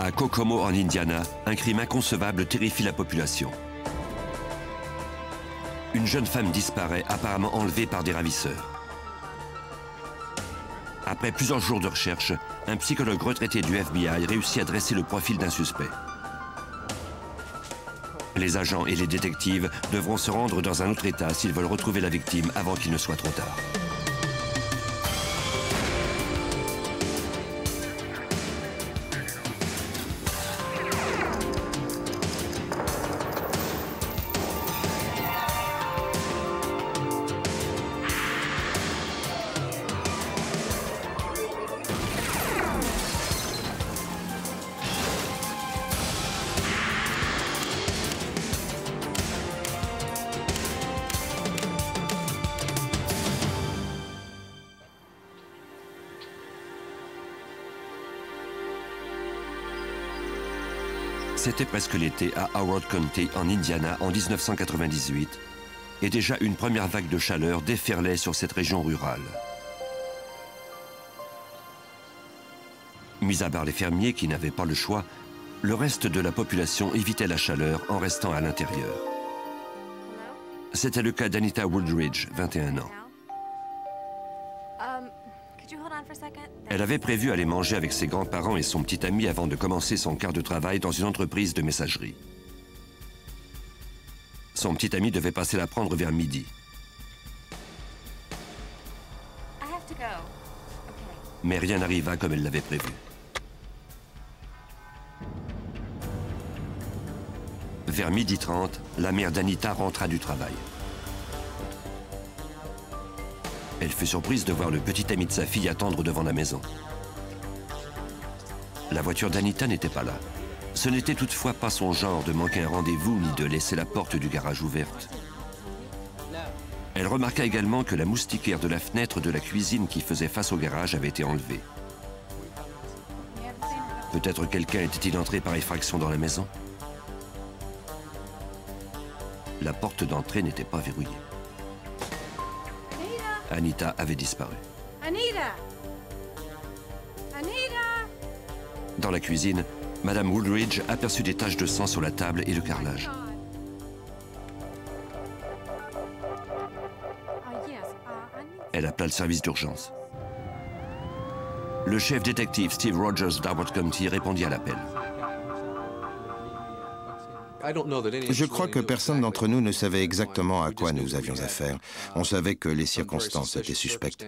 À Kokomo, en Indiana, un crime inconcevable terrifie la population. Une jeune femme disparaît, apparemment enlevée par des ravisseurs. Après plusieurs jours de recherche, un psychologue retraité du FBI réussit à dresser le profil d'un suspect. Les agents et les détectives devront se rendre dans un autre État s'ils veulent retrouver la victime avant qu'il ne soit trop tard. C'était presque l'été à Howard County, en Indiana, en 1998, et déjà une première vague de chaleur déferlait sur cette région rurale. Mis à part les fermiers qui n'avaient pas le choix, le reste de la population évitait la chaleur en restant à l'intérieur. C'était le cas d'Anita Woodridge, 21 ans. Elle avait prévu aller manger avec ses grands-parents et son petit ami avant de commencer son quart de travail dans une entreprise de messagerie. Son petit ami devait passer la prendre vers midi. Mais rien n'arriva comme elle l'avait prévu. Vers 12h30, la mère d'Anita rentra du travail. Elle fut surprise de voir le petit ami de sa fille attendre devant la maison. La voiture d'Anita n'était pas là. Ce n'était toutefois pas son genre de manquer un rendez-vous ni de laisser la porte du garage ouverte. Elle remarqua également que la moustiquaire de la fenêtre de la cuisine qui faisait face au garage avait été enlevée. Peut-être quelqu'un était-il entré par effraction dans la maison? La porte d'entrée n'était pas verrouillée. Anita avait disparu. Anita! Anita! Dans la cuisine, Madame Woodridge aperçut des taches de sang sur la table et le carrelage. Elle appela le service d'urgence. Le chef détective Steve Rogers d'Howard County répondit à l'appel. Je crois que personne d'entre nous ne savait exactement à quoi nous avions affaire. On savait que les circonstances étaient suspectes.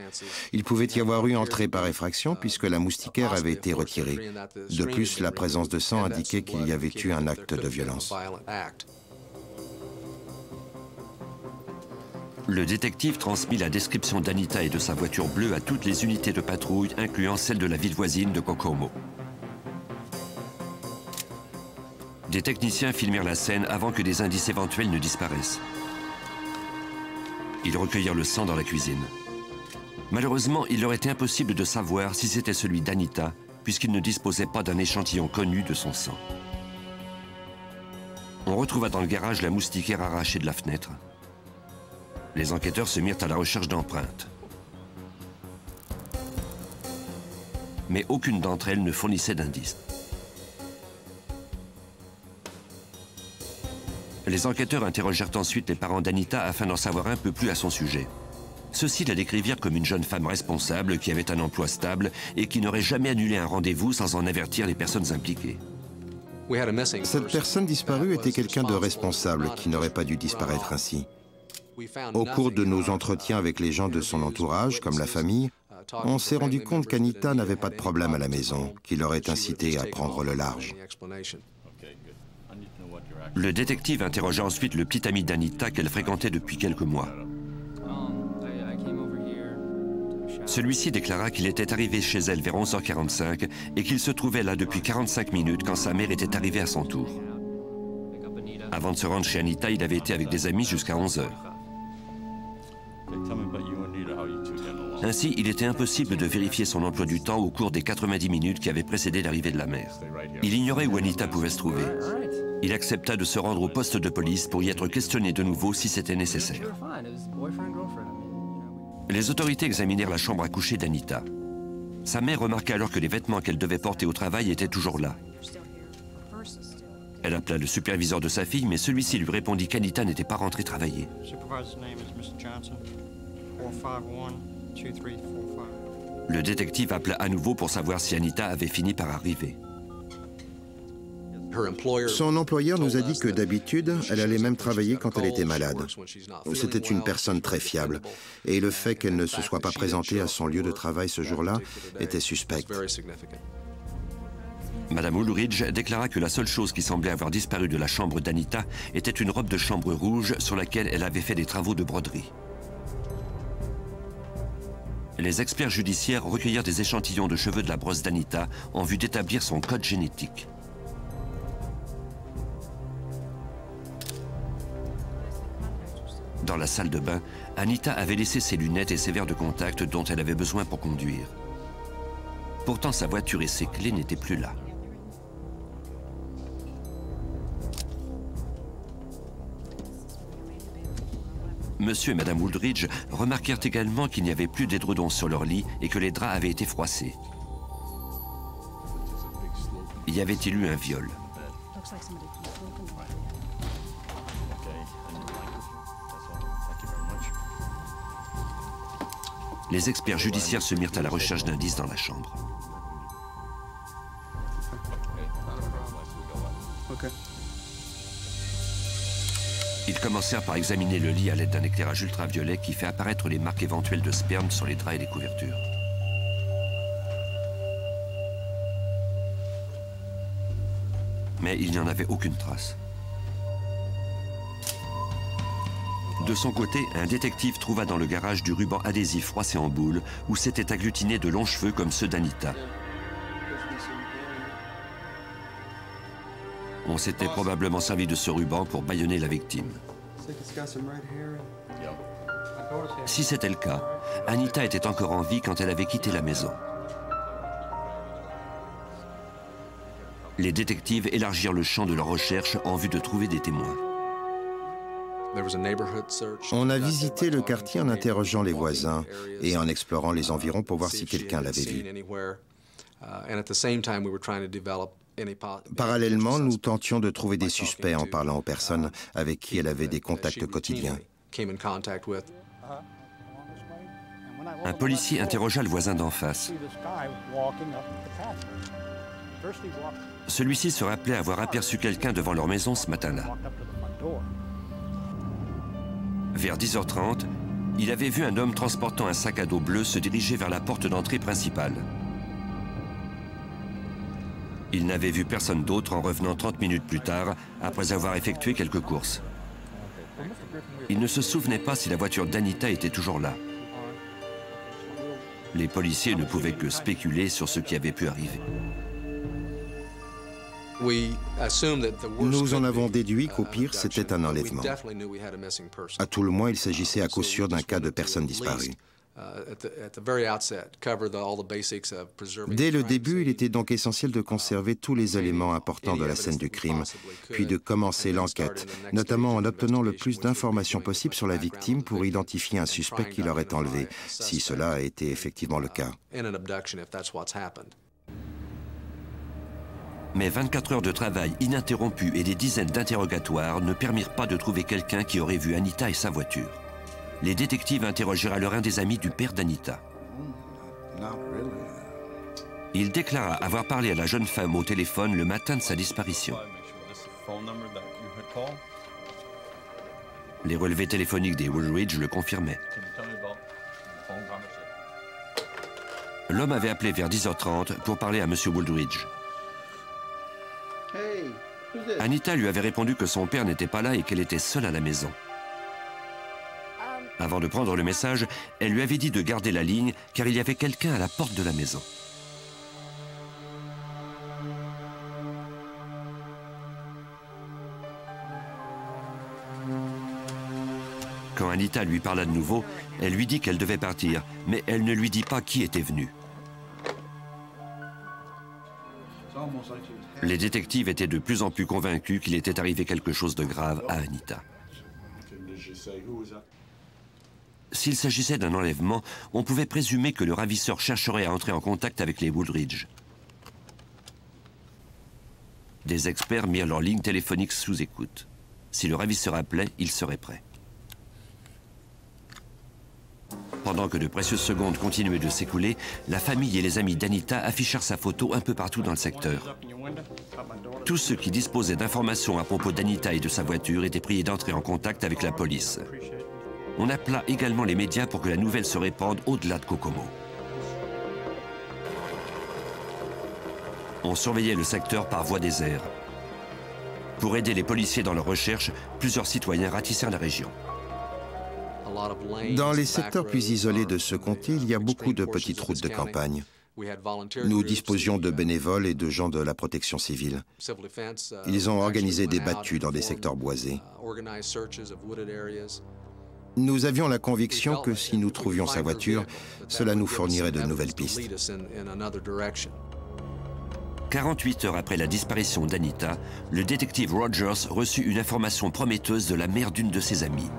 Il pouvait y avoir eu entrée par effraction puisque la moustiquaire avait été retirée. De plus, la présence de sang indiquait qu'il y avait eu un acte de violence. Le détective transmit la description d'Anita et de sa voiture bleue à toutes les unités de patrouille, incluant celle de la ville voisine de Kokomo. Des techniciens filmèrent la scène avant que des indices éventuels ne disparaissent. Ils recueillirent le sang dans la cuisine. Malheureusement, il leur était impossible de savoir si c'était celui d'Anita, puisqu'ils ne disposaient pas d'un échantillon connu de son sang. On retrouva dans le garage la moustiquaire arrachée de la fenêtre. Les enquêteurs se mirent à la recherche d'empreintes. Mais aucune d'entre elles ne fournissait d'indices. Les enquêteurs interrogèrent ensuite les parents d'Anita afin d'en savoir un peu plus à son sujet. Ceux-ci la décrivirent comme une jeune femme responsable qui avait un emploi stable et qui n'aurait jamais annulé un rendez-vous sans en avertir les personnes impliquées. Cette personne disparue était quelqu'un de responsable qui n'aurait pas dû disparaître ainsi. Au cours de nos entretiens avec les gens de son entourage, comme la famille, on s'est rendu compte qu'Anita n'avait pas de problème à la maison, qui l'aurait incité à prendre le large. Le détective interrogea ensuite le petit ami d'Anita qu'elle fréquentait depuis quelques mois. Celui-ci déclara qu'il était arrivé chez elle vers 11h45 et qu'il se trouvait là depuis 45 minutes quand sa mère était arrivée à son tour. Avant de se rendre chez Anita, il avait été avec des amis jusqu'à 11h. Ainsi, il était impossible de vérifier son emploi du temps au cours des 90 minutes qui avaient précédé l'arrivée de la mère. Il ignorait où Anita pouvait se trouver. Il accepta de se rendre au poste de police pour y être questionné de nouveau si c'était nécessaire. Les autorités examinèrent la chambre à coucher d'Anita. Sa mère remarqua alors que les vêtements qu'elle devait porter au travail étaient toujours là. Elle appela le superviseur de sa fille, mais celui-ci lui répondit qu'Anita n'était pas rentrée travailler. Le détective appela à nouveau pour savoir si Anita avait fini par arriver. Son employeur nous a dit que d'habitude, elle allait même travailler quand elle était malade. C'était une personne très fiable, et le fait qu'elle ne se soit pas présentée à son lieu de travail ce jour-là était suspect. Madame Woolridge déclara que la seule chose qui semblait avoir disparu de la chambre d'Anita était une robe de chambre rouge sur laquelle elle avait fait des travaux de broderie. Les experts judiciaires recueillirent des échantillons de cheveux de la brosse d'Anita en vue d'établir son code génétique. Dans la salle de bain, Anita avait laissé ses lunettes et ses verres de contact dont elle avait besoin pour conduire. Pourtant, sa voiture et ses clés n'étaient plus là. Monsieur et Madame Woolridge remarquèrent également qu'il n'y avait plus d'édredons sur leur lit et que les draps avaient été froissés. Y avait-il eu un viol? Les experts judiciaires se mirent à la recherche d'indices dans la chambre. Ils commencèrent par examiner le lit à l'aide d'un éclairage ultraviolet qui fait apparaître les marques éventuelles de sperme sur les draps et les couvertures. Mais il n'y en avait aucune trace. De son côté, un détective trouva dans le garage du ruban adhésif froissé en boule où s'étaient agglutinés de longs cheveux comme ceux d'Anita. On s'était probablement servi de ce ruban pour bâillonner la victime. Si c'était le cas, Anita était encore en vie quand elle avait quitté la maison. Les détectives élargirent le champ de leur recherche en vue de trouver des témoins. On a visité le quartier en interrogeant les voisins et en explorant les environs pour voir si quelqu'un l'avait vu. Parallèlement, nous tentions de trouver des suspects en parlant aux personnes avec qui elle avait des contacts quotidiens. Un policier interrogea le voisin d'en face. Celui-ci se rappelait avoir aperçu quelqu'un devant leur maison ce matin-là. Vers 10h30, il avait vu un homme transportant un sac à dos bleu se diriger vers la porte d'entrée principale. Il n'avait vu personne d'autre en revenant 30 minutes plus tard, après avoir effectué quelques courses. Il ne se souvenait pas si la voiture d'Anita était toujours là. Les policiers ne pouvaient que spéculer sur ce qui avait pu arriver. Nous en avons déduit qu'au pire, c'était un enlèvement. À tout le moins, il s'agissait à coup sûr d'un cas de personne disparue. Dès le début, il était donc essentiel de conserver tous les éléments importants de la scène du crime, puis de commencer l'enquête, notamment en obtenant le plus d'informations possible sur la victime pour identifier un suspect qui l'aurait enlevé, si cela a été effectivement le cas. Mais 24 heures de travail ininterrompu et des dizaines d'interrogatoires ne permirent pas de trouver quelqu'un qui aurait vu Anita et sa voiture. Les détectives interrogèrent alors un des amis du père d'Anita. Il déclara avoir parlé à la jeune femme au téléphone le matin de sa disparition. Les relevés téléphoniques des Woolridge le confirmaient. L'homme avait appelé vers 10h30 pour parler à M. Woolridge. Anita lui avait répondu que son père n'était pas là et qu'elle était seule à la maison. Avant de prendre le message, elle lui avait dit de garder la ligne car il y avait quelqu'un à la porte de la maison. Quand Anita lui parla de nouveau, elle lui dit qu'elle devait partir, mais elle ne lui dit pas qui était venu. Les détectives étaient de plus en plus convaincus qu'il était arrivé quelque chose de grave à Anita. S'il s'agissait d'un enlèvement, on pouvait présumer que le ravisseur chercherait à entrer en contact avec les Woolridge. Des experts mirent leur ligne téléphonique sous écoute. Si le ravisseur appelait, ils seraient prêts. Pendant que de précieuses secondes continuaient de s'écouler, la famille et les amis d'Anita affichèrent sa photo un peu partout dans le secteur. Tous ceux qui disposaient d'informations à propos d'Anita et de sa voiture étaient priés d'entrer en contact avec la police. On appela également les médias pour que la nouvelle se répande au-delà de Kokomo. On surveillait le secteur par voie des airs. Pour aider les policiers dans leur recherche, plusieurs citoyens ratissèrent la région. Dans les secteurs plus isolés de ce comté, il y a beaucoup de petites routes de campagne. Nous disposions de bénévoles et de gens de la protection civile. Ils ont organisé des battues dans des secteurs boisés. Nous avions la conviction que si nous trouvions sa voiture, cela nous fournirait de nouvelles pistes. 48 heures après la disparition d'Anita, le détective Rogers reçut une information prometteuse de la mère d'une de ses amies.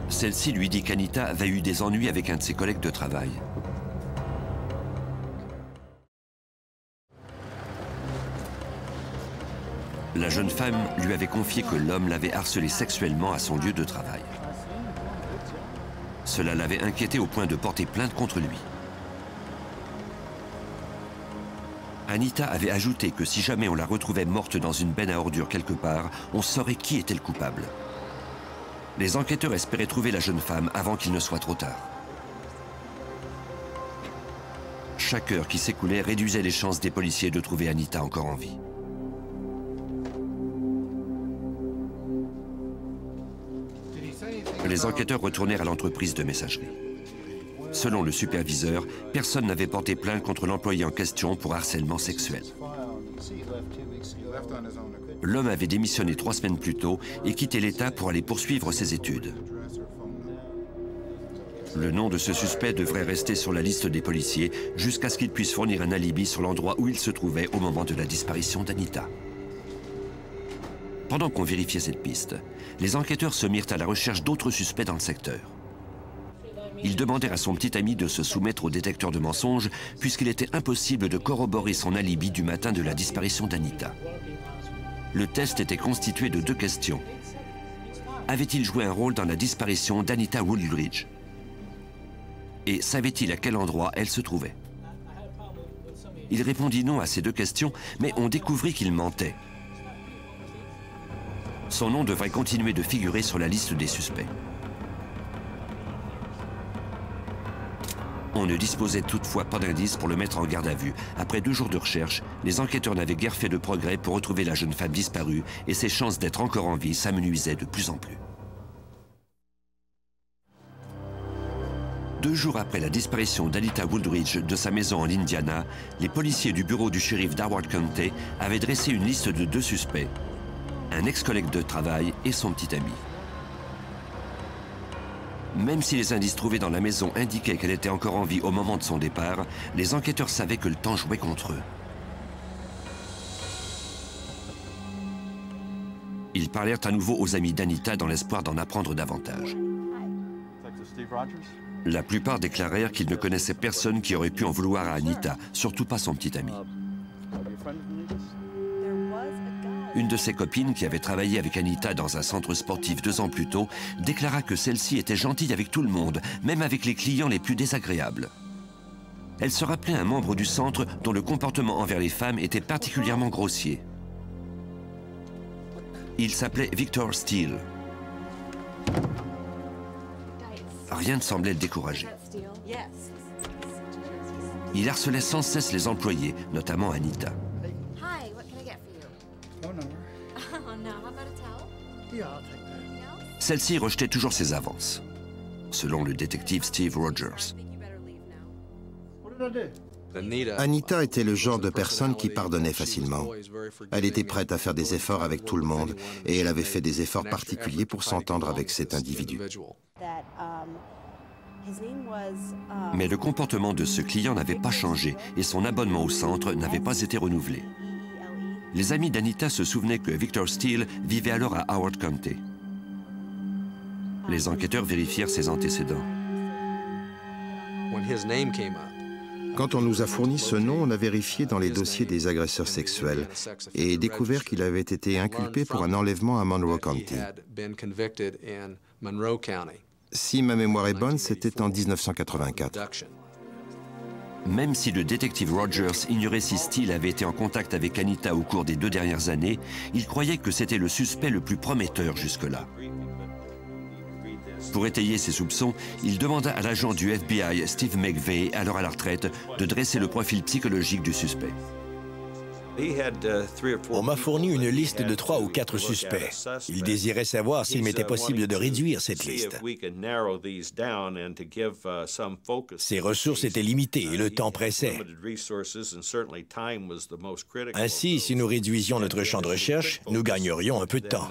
Celle-ci lui dit qu'Anita avait eu des ennuis avec un de ses collègues de travail. La jeune femme lui avait confié que l'homme l'avait harcelée sexuellement à son lieu de travail. Cela l'avait inquiété au point de porter plainte contre lui. Anita avait ajouté que si jamais on la retrouvait morte dans une benne à ordures quelque part, on saurait qui était le coupable. Les enquêteurs espéraient trouver la jeune femme avant qu'il ne soit trop tard. Chaque heure qui s'écoulait réduisait les chances des policiers de trouver Anita encore en vie. Les enquêteurs retournèrent à l'entreprise de messagerie. Selon le superviseur, personne n'avait porté plainte contre l'employé en question pour harcèlement sexuel. L'homme avait démissionné 3 semaines plus tôt et quitté l'État pour aller poursuivre ses études. Le nom de ce suspect devrait rester sur la liste des policiers jusqu'à ce qu'il puisse fournir un alibi sur l'endroit où il se trouvait au moment de la disparition d'Anita. Pendant qu'on vérifiait cette piste, les enquêteurs se mirent à la recherche d'autres suspects dans le secteur. Ils demandèrent à son petit ami de se soumettre au détecteur de mensonges puisqu'il était impossible de corroborer son alibi du matin de la disparition d'Anita. Le test était constitué de 2 questions. Avait-il joué un rôle dans la disparition d'Anita Woolridge? Et savait-il à quel endroit elle se trouvait? Il répondit non à ces 2 questions, mais on découvrit qu'il mentait. Son nom devrait continuer de figurer sur la liste des suspects. On ne disposait toutefois pas d'indices pour le mettre en garde à vue. Après 2 jours de recherche, les enquêteurs n'avaient guère fait de progrès pour retrouver la jeune femme disparue et ses chances d'être encore en vie s'amenuisaient de plus en plus. 2 jours après la disparition d'Anita Woolridge de sa maison en Indiana, les policiers du bureau du shérif d'Howard County avaient dressé une liste de 2 suspects, un ex-collègue de travail et son petit ami. Même si les indices trouvés dans la maison indiquaient qu'elle était encore en vie au moment de son départ, les enquêteurs savaient que le temps jouait contre eux. Ils parlèrent à nouveau aux amis d'Anita dans l'espoir d'en apprendre davantage. La plupart déclarèrent qu'ils ne connaissaient personne qui aurait pu en vouloir à Anita, surtout pas son petit ami. Une de ses copines, qui avait travaillé avec Anita dans un centre sportif 2 ans plus tôt, déclara que celle-ci était gentille avec tout le monde, même avec les clients les plus désagréables. Elle se rappelait un membre du centre dont le comportement envers les femmes était particulièrement grossier. Il s'appelait Victor Steele. Rien ne semblait le décourager. Il harcelait sans cesse les employés, notamment Anita. Celle-ci rejetait toujours ses avances, selon le détective Steve Rogers. Anita était le genre de personne qui pardonnait facilement. Elle était prête à faire des efforts avec tout le monde et elle avait fait des efforts particuliers pour s'entendre avec cet individu. Mais le comportement de ce client n'avait pas changé et son abonnement au centre n'avait pas été renouvelé. Les amis d'Anita se souvenaient que Victor Steele vivait alors à Howard County. Les enquêteurs vérifièrent ses antécédents. Quand on nous a fourni ce nom, on a vérifié dans les dossiers des agresseurs sexuels et découvert qu'il avait été inculpé pour un enlèvement à Monroe County. Si ma mémoire est bonne, c'était en 1984. Même si le détective Rogers ignorait si Steele avait été en contact avec Anita au cours des 2 dernières années, il croyait que c'était le suspect le plus prometteur jusque-là. Pour étayer ses soupçons, il demanda à l'agent du FBI, Steve McVeigh, alors à la retraite, de dresser le profil psychologique du suspect. On m'a fourni une liste de 3 ou 4 suspects. Il désirait savoir s'il m'était possible de réduire cette liste. Ses ressources étaient limitées et le temps pressait. Ainsi, si nous réduisions notre champ de recherche, nous gagnerions un peu de temps.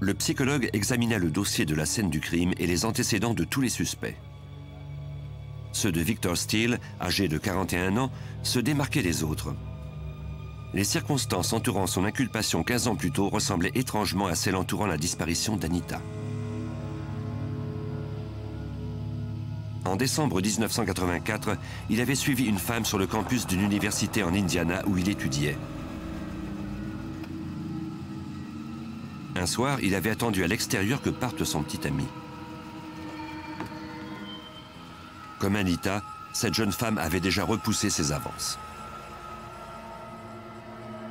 Le psychologue examina le dossier de la scène du crime et les antécédents de tous les suspects. Ceux de Victor Steele, âgé de 41 ans, se démarquaient des autres. Les circonstances entourant son inculpation 15 ans plus tôt ressemblaient étrangement à celles entourant la disparition d'Anita. En décembre 1984, il avait suivi une femme sur le campus d'une université en Indiana où il étudiait. Un soir, il avait attendu à l'extérieur que parte son petit ami. Comme Anita, cette jeune femme avait déjà repoussé ses avances.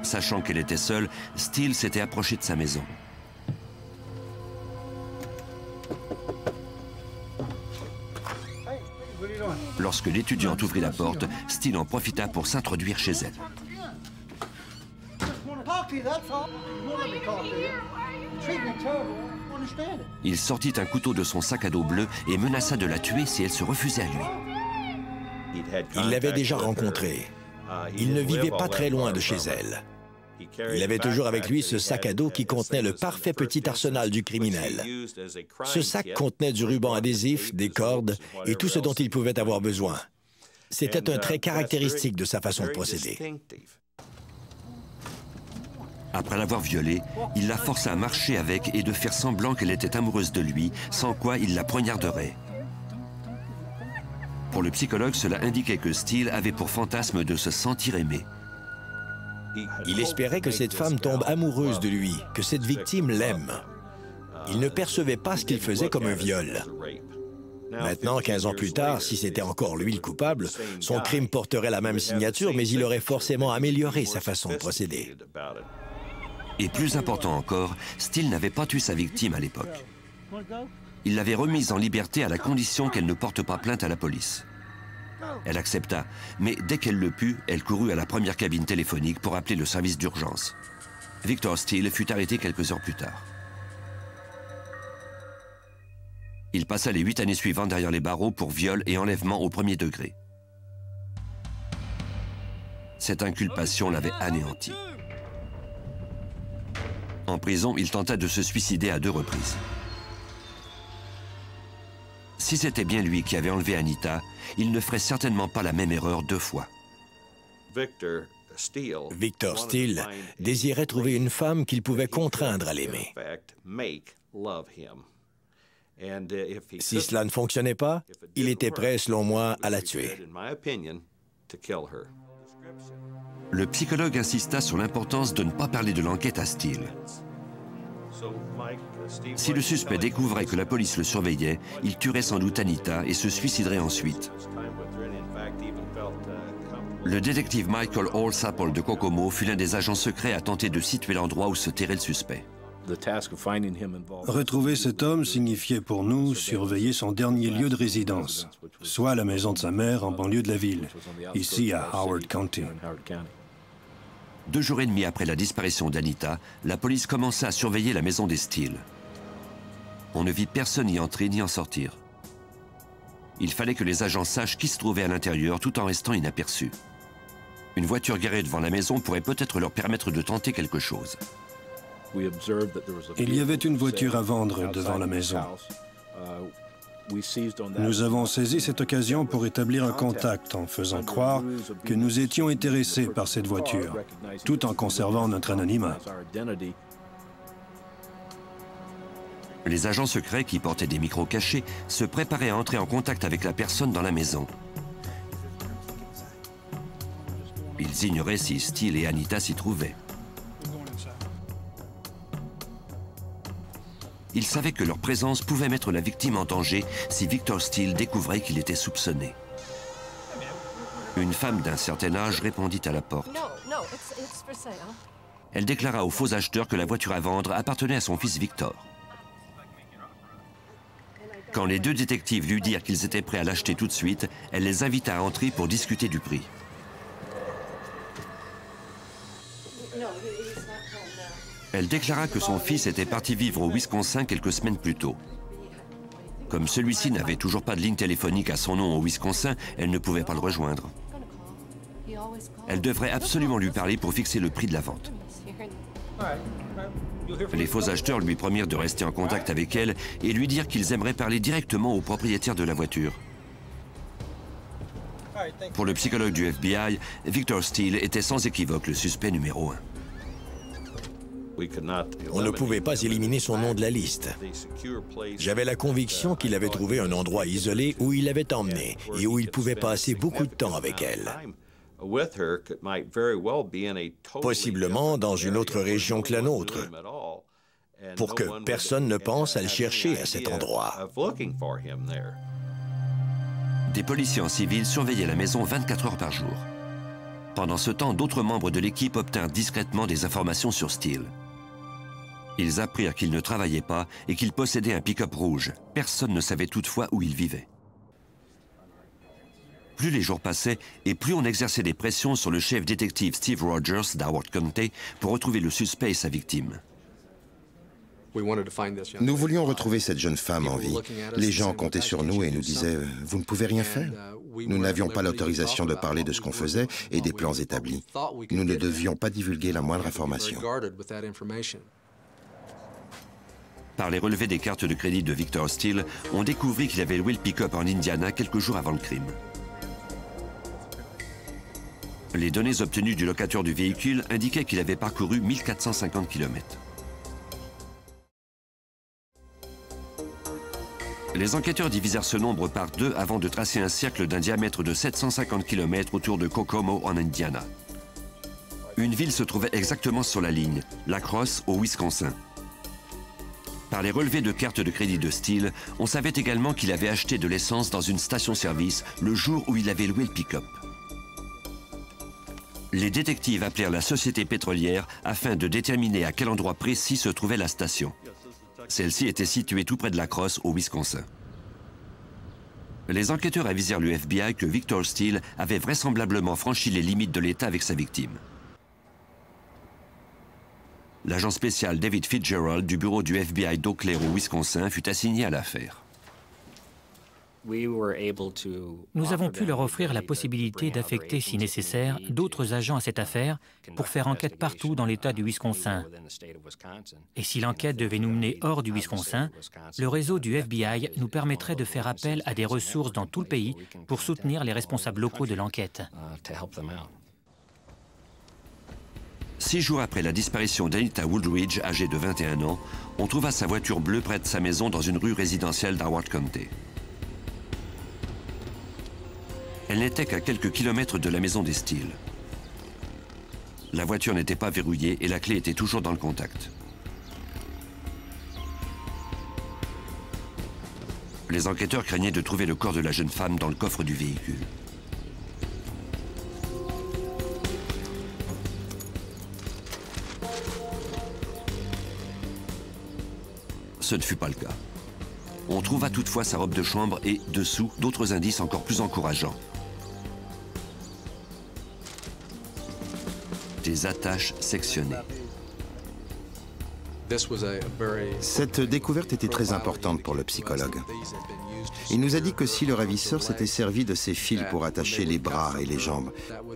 Sachant qu'elle était seule, Steele s'était approché de sa maison. Lorsque l'étudiante ouvrit la porte, Steele en profita pour s'introduire chez elle. Il sortit un couteau de son sac à dos bleu et menaça de la tuer si elle se refusait à lui. Il l'avait déjà rencontrée. Il ne vivait pas très loin de chez elle. Il avait toujours avec lui ce sac à dos qui contenait le parfait petit arsenal du criminel. Ce sac contenait du ruban adhésif, des cordes et tout ce dont il pouvait avoir besoin. C'était un trait caractéristique de sa façon de procéder. Après l'avoir violée, il la força à marcher avec et de faire semblant qu'elle était amoureuse de lui, sans quoi il la poignarderait. Pour le psychologue, cela indiquait que Steele avait pour fantasme de se sentir aimé. Il espérait que cette femme tombe amoureuse de lui, que cette victime l'aime. Il ne percevait pas ce qu'il faisait comme un viol. Maintenant, 15 ans plus tard, si c'était encore lui le coupable, son crime porterait la même signature, mais il aurait forcément amélioré sa façon de procéder. Et plus important encore, Steele n'avait pas tué sa victime à l'époque. Il l'avait remise en liberté à la condition qu'elle ne porte pas plainte à la police. Elle accepta, mais dès qu'elle le put, elle courut à la première cabine téléphonique pour appeler le service d'urgence. Victor Steele fut arrêté quelques heures plus tard. Il passa les 8 années suivantes derrière les barreaux pour viol et enlèvement au premier degré. Cette inculpation l'avait anéanti. En prison, il tenta de se suicider à 2 reprises. Si c'était bien lui qui avait enlevé Anita, il ne ferait certainement pas la même erreur 2 fois. Victor Steele désirait trouver une femme qu'il pouvait contraindre à l'aimer. Si cela ne fonctionnait pas, il était prêt, selon moi, à la tuer. Le psychologue insista sur l'importance de ne pas parler de l'enquête à Steele. Si le suspect découvrait que la police le surveillait, il tuerait sans doute Anita et se suiciderait ensuite. Le détective Michael Allsapple de Kokomo fut l'un des agents secrets à tenter de situer l'endroit où se terrait le suspect. Retrouver cet homme signifiait pour nous surveiller son dernier lieu de résidence, soit la maison de sa mère en banlieue de la ville, ici à Howard County. 2 jours et demi après la disparition d'Anita, la police commença à surveiller la maison des Steele. On ne vit personne y entrer ni en sortir. Il fallait que les agents sachent qui se trouvait à l'intérieur tout en restant inaperçus. Une voiture garée devant la maison pourrait peut-être leur permettre de tenter quelque chose. Il y avait une voiture à vendre devant la maison. Nous avons saisi cette occasion pour établir un contact en faisant croire que nous étions intéressés par cette voiture, tout en conservant notre anonymat. Les agents secrets, qui portaient des micros cachés, se préparaient à entrer en contact avec la personne dans la maison. Ils ignoraient si Steele et Anita s'y trouvaient. Ils savaient que leur présence pouvait mettre la victime en danger si Victor Steele découvrait qu'il était soupçonné. Une femme d'un certain âge répondit à la porte. Elle déclara aux faux acheteurs que la voiture à vendre appartenait à son fils Victor. Quand les deux détectives lui dirent qu'ils étaient prêts à l'acheter tout de suite, elle les invita à entrer pour discuter du prix. Elle déclara que son fils était parti vivre au Wisconsin quelques semaines plus tôt. Comme celui-ci n'avait toujours pas de ligne téléphonique à son nom au Wisconsin, elle ne pouvait pas le rejoindre. Elle devrait absolument lui parler pour fixer le prix de la vente. Les faux acheteurs lui promirent de rester en contact avec elle et lui dirent qu'ils aimeraient parler directement au propriétaire de la voiture. Pour le psychologue du FBI, Victor Steele était sans équivoque le suspect numéro 1. On ne pouvait pas éliminer son nom de la liste. J'avais la conviction qu'il avait trouvé un endroit isolé où il l'avait emmenée et où il pouvait passer beaucoup de temps avec elle. Possiblement dans une autre région que la nôtre, pour que personne ne pense à le chercher à cet endroit. Des policiers en civil surveillaient la maison 24 heures par jour. Pendant ce temps, d'autres membres de l'équipe obtinrent discrètement des informations sur Steele. Ils apprirent qu'il ne travaillait pas et qu'il possédait un pick-up rouge. Personne ne savait toutefois où il vivait. Plus les jours passaient et plus on exerçait des pressions sur le chef détective Steve Rogers d'Howard County pour retrouver le suspect et sa victime. Nous voulions retrouver cette jeune femme en vie. Les gens comptaient sur nous et nous disaient « Vous ne pouvez rien faire ». Nous n'avions pas l'autorisation de parler de ce qu'on faisait et des plans établis. Nous ne devions pas divulguer la moindre information. Par les relevés des cartes de crédit de Victor Steele, on découvrit qu'il avait loué le pick-up en Indiana quelques jours avant le crime. Les données obtenues du locateur du véhicule indiquaient qu'il avait parcouru 1450 km. Les enquêteurs divisèrent ce nombre par 2 avant de tracer un cercle d'un diamètre de 750 km autour de Kokomo en Indiana. Une ville se trouvait exactement sur la ligne, La Crosse au Wisconsin. Par les relevés de cartes de crédit de Steele, on savait également qu'il avait acheté de l'essence dans une station-service le jour où il avait loué le pick-up. Les détectives appelèrent la société pétrolière afin de déterminer à quel endroit précis se trouvait la station. Celle-ci était située tout près de La Crosse, au Wisconsin. Les enquêteurs avisèrent le FBI que Victor Steele avait vraisemblablement franchi les limites de l'État avec sa victime. L'agent spécial David Fitzgerald du bureau du FBI d'Eau Claire au Wisconsin fut assigné à l'affaire. Nous avons pu leur offrir la possibilité d'affecter, si nécessaire, d'autres agents à cette affaire pour faire enquête partout dans l'État du Wisconsin. Et si l'enquête devait nous mener hors du Wisconsin, le réseau du FBI nous permettrait de faire appel à des ressources dans tout le pays pour soutenir les responsables locaux de l'enquête. 6 jours après la disparition d'Anita Woodridge, âgée de 21 ans, on trouva sa voiture bleue près de sa maison dans une rue résidentielle d'Howard County. Elle n'était qu'à quelques kilomètres de la maison des Steele. La voiture n'était pas verrouillée et la clé était toujours dans le contact. Les enquêteurs craignaient de trouver le corps de la jeune femme dans le coffre du véhicule. Ce ne fut pas le cas. On trouva toutefois sa robe de chambre et, dessous, d'autres indices encore plus encourageants. Des attaches sectionnées. Cette découverte était très importante pour le psychologue. Il nous a dit que si le ravisseur s'était servi de ces fils pour attacher les bras et les jambes,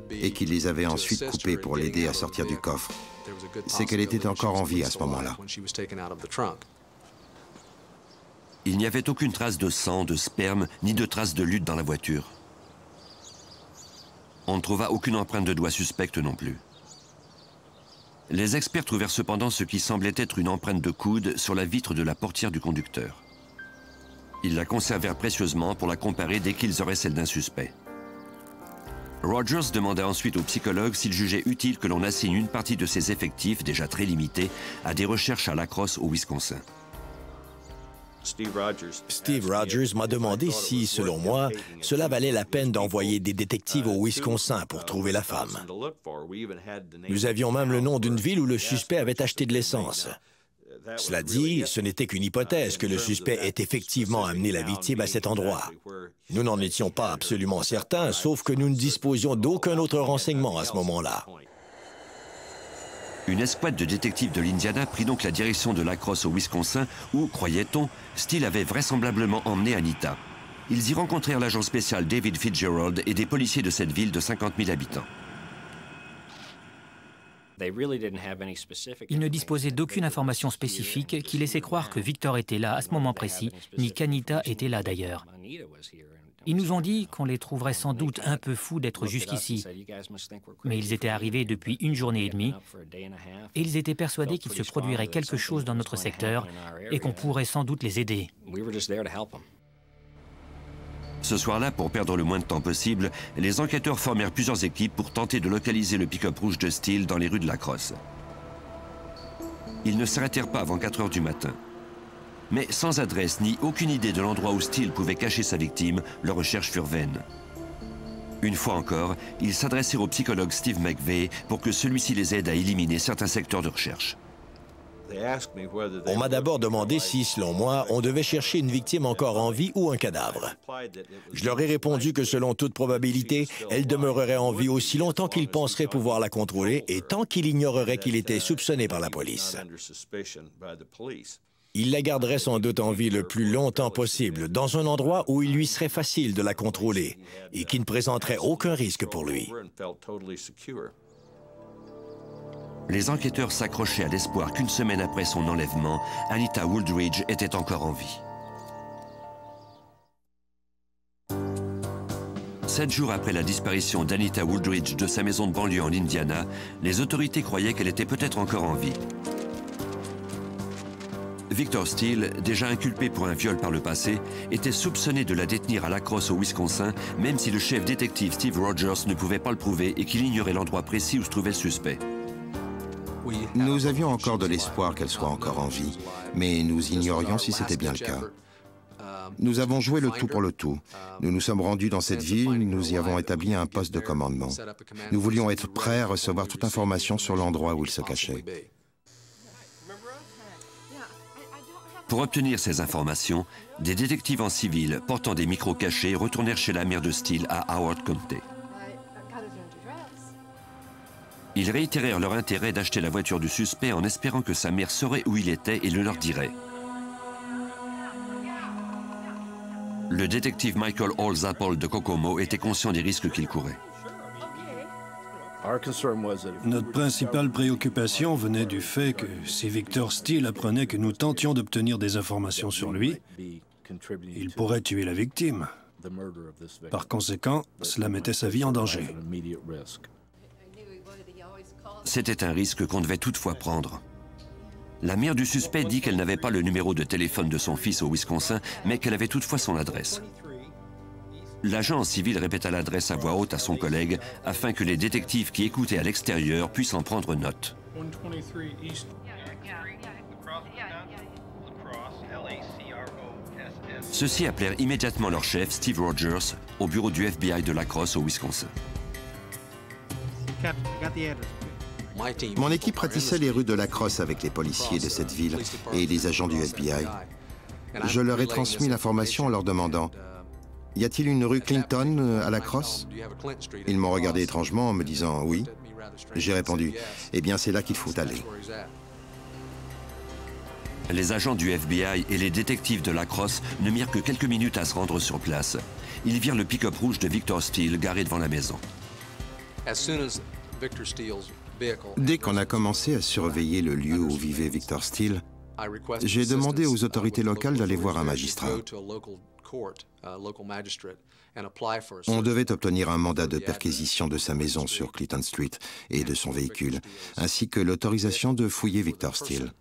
et qu'il les avait ensuite coupés pour l'aider à sortir du coffre, c'est qu'elle était encore en vie à ce moment-là. Il n'y avait aucune trace de sang, de sperme, ni de trace de lutte dans la voiture. On ne trouva aucune empreinte de doigt suspecte non plus. Les experts trouvèrent cependant ce qui semblait être une empreinte de coude sur la vitre de la portière du conducteur. Ils la conservèrent précieusement pour la comparer dès qu'ils auraient celle d'un suspect. Rogers demanda ensuite au psychologue s'il jugeait utile que l'on assigne une partie de ses effectifs, déjà très limités, à des recherches à La Crosse au Wisconsin. Steve Rogers m'a demandé si, selon moi, cela valait la peine d'envoyer des détectives au Wisconsin pour trouver la femme. Nous avions même le nom d'une ville où le suspect avait acheté de l'essence. Cela dit, ce n'était qu'une hypothèse que le suspect ait effectivement amené la victime à cet endroit. Nous n'en étions pas absolument certains, sauf que nous ne disposions d'aucun autre renseignement à ce moment-là. Une escouade de détectives de l'Indiana prit donc la direction de La Crosse au Wisconsin où, croyait-on, Steele avait vraisemblablement emmené Anita. Ils y rencontrèrent l'agent spécial David Fitzgerald et des policiers de cette ville de 50 000 habitants. Ils ne disposaient d'aucune information spécifique qui laissait croire que Victor était là à ce moment précis, ni qu'Anita était là d'ailleurs. Ils nous ont dit qu'on les trouverait sans doute un peu fous d'être jusqu'ici, mais ils étaient arrivés depuis une journée et demie, et ils étaient persuadés qu'il se produirait quelque chose dans notre secteur et qu'on pourrait sans doute les aider. Ce soir-là, pour perdre le moins de temps possible, les enquêteurs formèrent plusieurs équipes pour tenter de localiser le pick-up rouge de Steele dans les rues de La Crosse. Ils ne s'arrêtèrent pas avant 4 heures du matin. Mais sans adresse ni aucune idée de l'endroit où Steele pouvait cacher sa victime, leurs recherches furent vaines. Une fois encore, ils s'adressèrent au psychologue Steve McVeigh pour que celui-ci les aide à éliminer certains secteurs de recherche. On m'a d'abord demandé si, selon moi, on devait chercher une victime encore en vie ou un cadavre. Je leur ai répondu que, selon toute probabilité, elle demeurerait en vie aussi longtemps qu'il penserait pouvoir la contrôler et tant qu'il ignorerait qu'il était soupçonné par la police. Il la garderait sans doute en vie le plus longtemps possible, dans un endroit où il lui serait facile de la contrôler et qui ne présenterait aucun risque pour lui. Les enquêteurs s'accrochaient à l'espoir qu'une semaine après son enlèvement, Anita Wooldridge était encore en vie. 7 jours après la disparition d'Anita Wooldridge de sa maison de banlieue en Indiana, les autorités croyaient qu'elle était peut-être encore en vie. Victor Steele, déjà inculpé pour un viol par le passé, était soupçonné de la détenir à La Crosse au Wisconsin, même si le chef détective Steve Rogers ne pouvait pas le prouver et qu'il ignorait l'endroit précis où se trouvait le suspect. Nous avions encore de l'espoir qu'elle soit encore en vie, mais nous ignorions si c'était bien le cas. Nous avons joué le tout pour le tout. Nous nous sommes rendus dans cette ville, nous y avons établi un poste de commandement. Nous voulions être prêts à recevoir toute information sur l'endroit où il se cachait. Pour obtenir ces informations, des détectives en civil portant des micros cachés retournèrent chez la mère de Steele à Howard County. Ils réitérèrent leur intérêt d'acheter la voiture du suspect en espérant que sa mère saurait où il était et le leur dirait. Le détective Michael Holzapple de Kokomo était conscient des risques qu'il courait. Notre principale préoccupation venait du fait que si Victor Steele apprenait que nous tentions d'obtenir des informations sur lui, il pourrait tuer la victime. Par conséquent, cela mettait sa vie en danger. C'était un risque qu'on devait toutefois prendre. La mère du suspect dit qu'elle n'avait pas le numéro de téléphone de son fils au Wisconsin, mais qu'elle avait toutefois son adresse. L'agent en civil répéta l'adresse à voix haute à son collègue afin que les détectives qui écoutaient à l'extérieur puissent en prendre note. Ceux-ci appelèrent immédiatement leur chef, Steve Rogers, au bureau du FBI de La Crosse au Wisconsin. Mon équipe ratissait les rues de La Crosse avec les policiers de cette ville et les agents du FBI. Je leur ai transmis l'information en leur demandant « Y a-t-il une rue Clinton à La Crosse ?» Ils m'ont regardé étrangement en me disant « Oui ». J'ai répondu « Eh bien, c'est là qu'il faut aller ». Les agents du FBI et les détectives de La Crosse ne mirent que quelques minutes à se rendre sur place. Ils virent le pick-up rouge de Victor Steele garé devant la maison. Dès qu'on a commencé à surveiller le lieu où vivait Victor Steele, j'ai demandé aux autorités locales d'aller voir un magistrat. On devait obtenir un mandat de perquisition de sa maison sur Clinton Street et de son véhicule, ainsi que l'autorisation de fouiller Victor Steele.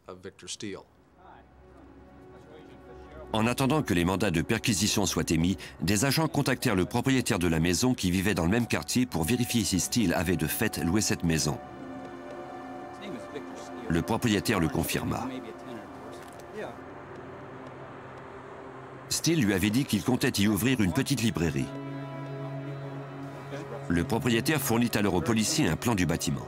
En attendant que les mandats de perquisition soient émis, des agents contactèrent le propriétaire de la maison qui vivait dans le même quartier pour vérifier si Steele avait de fait loué cette maison. Le propriétaire le confirma. Steele lui avait dit qu'il comptait y ouvrir une petite librairie. Le propriétaire fournit alors aux policiers un plan du bâtiment.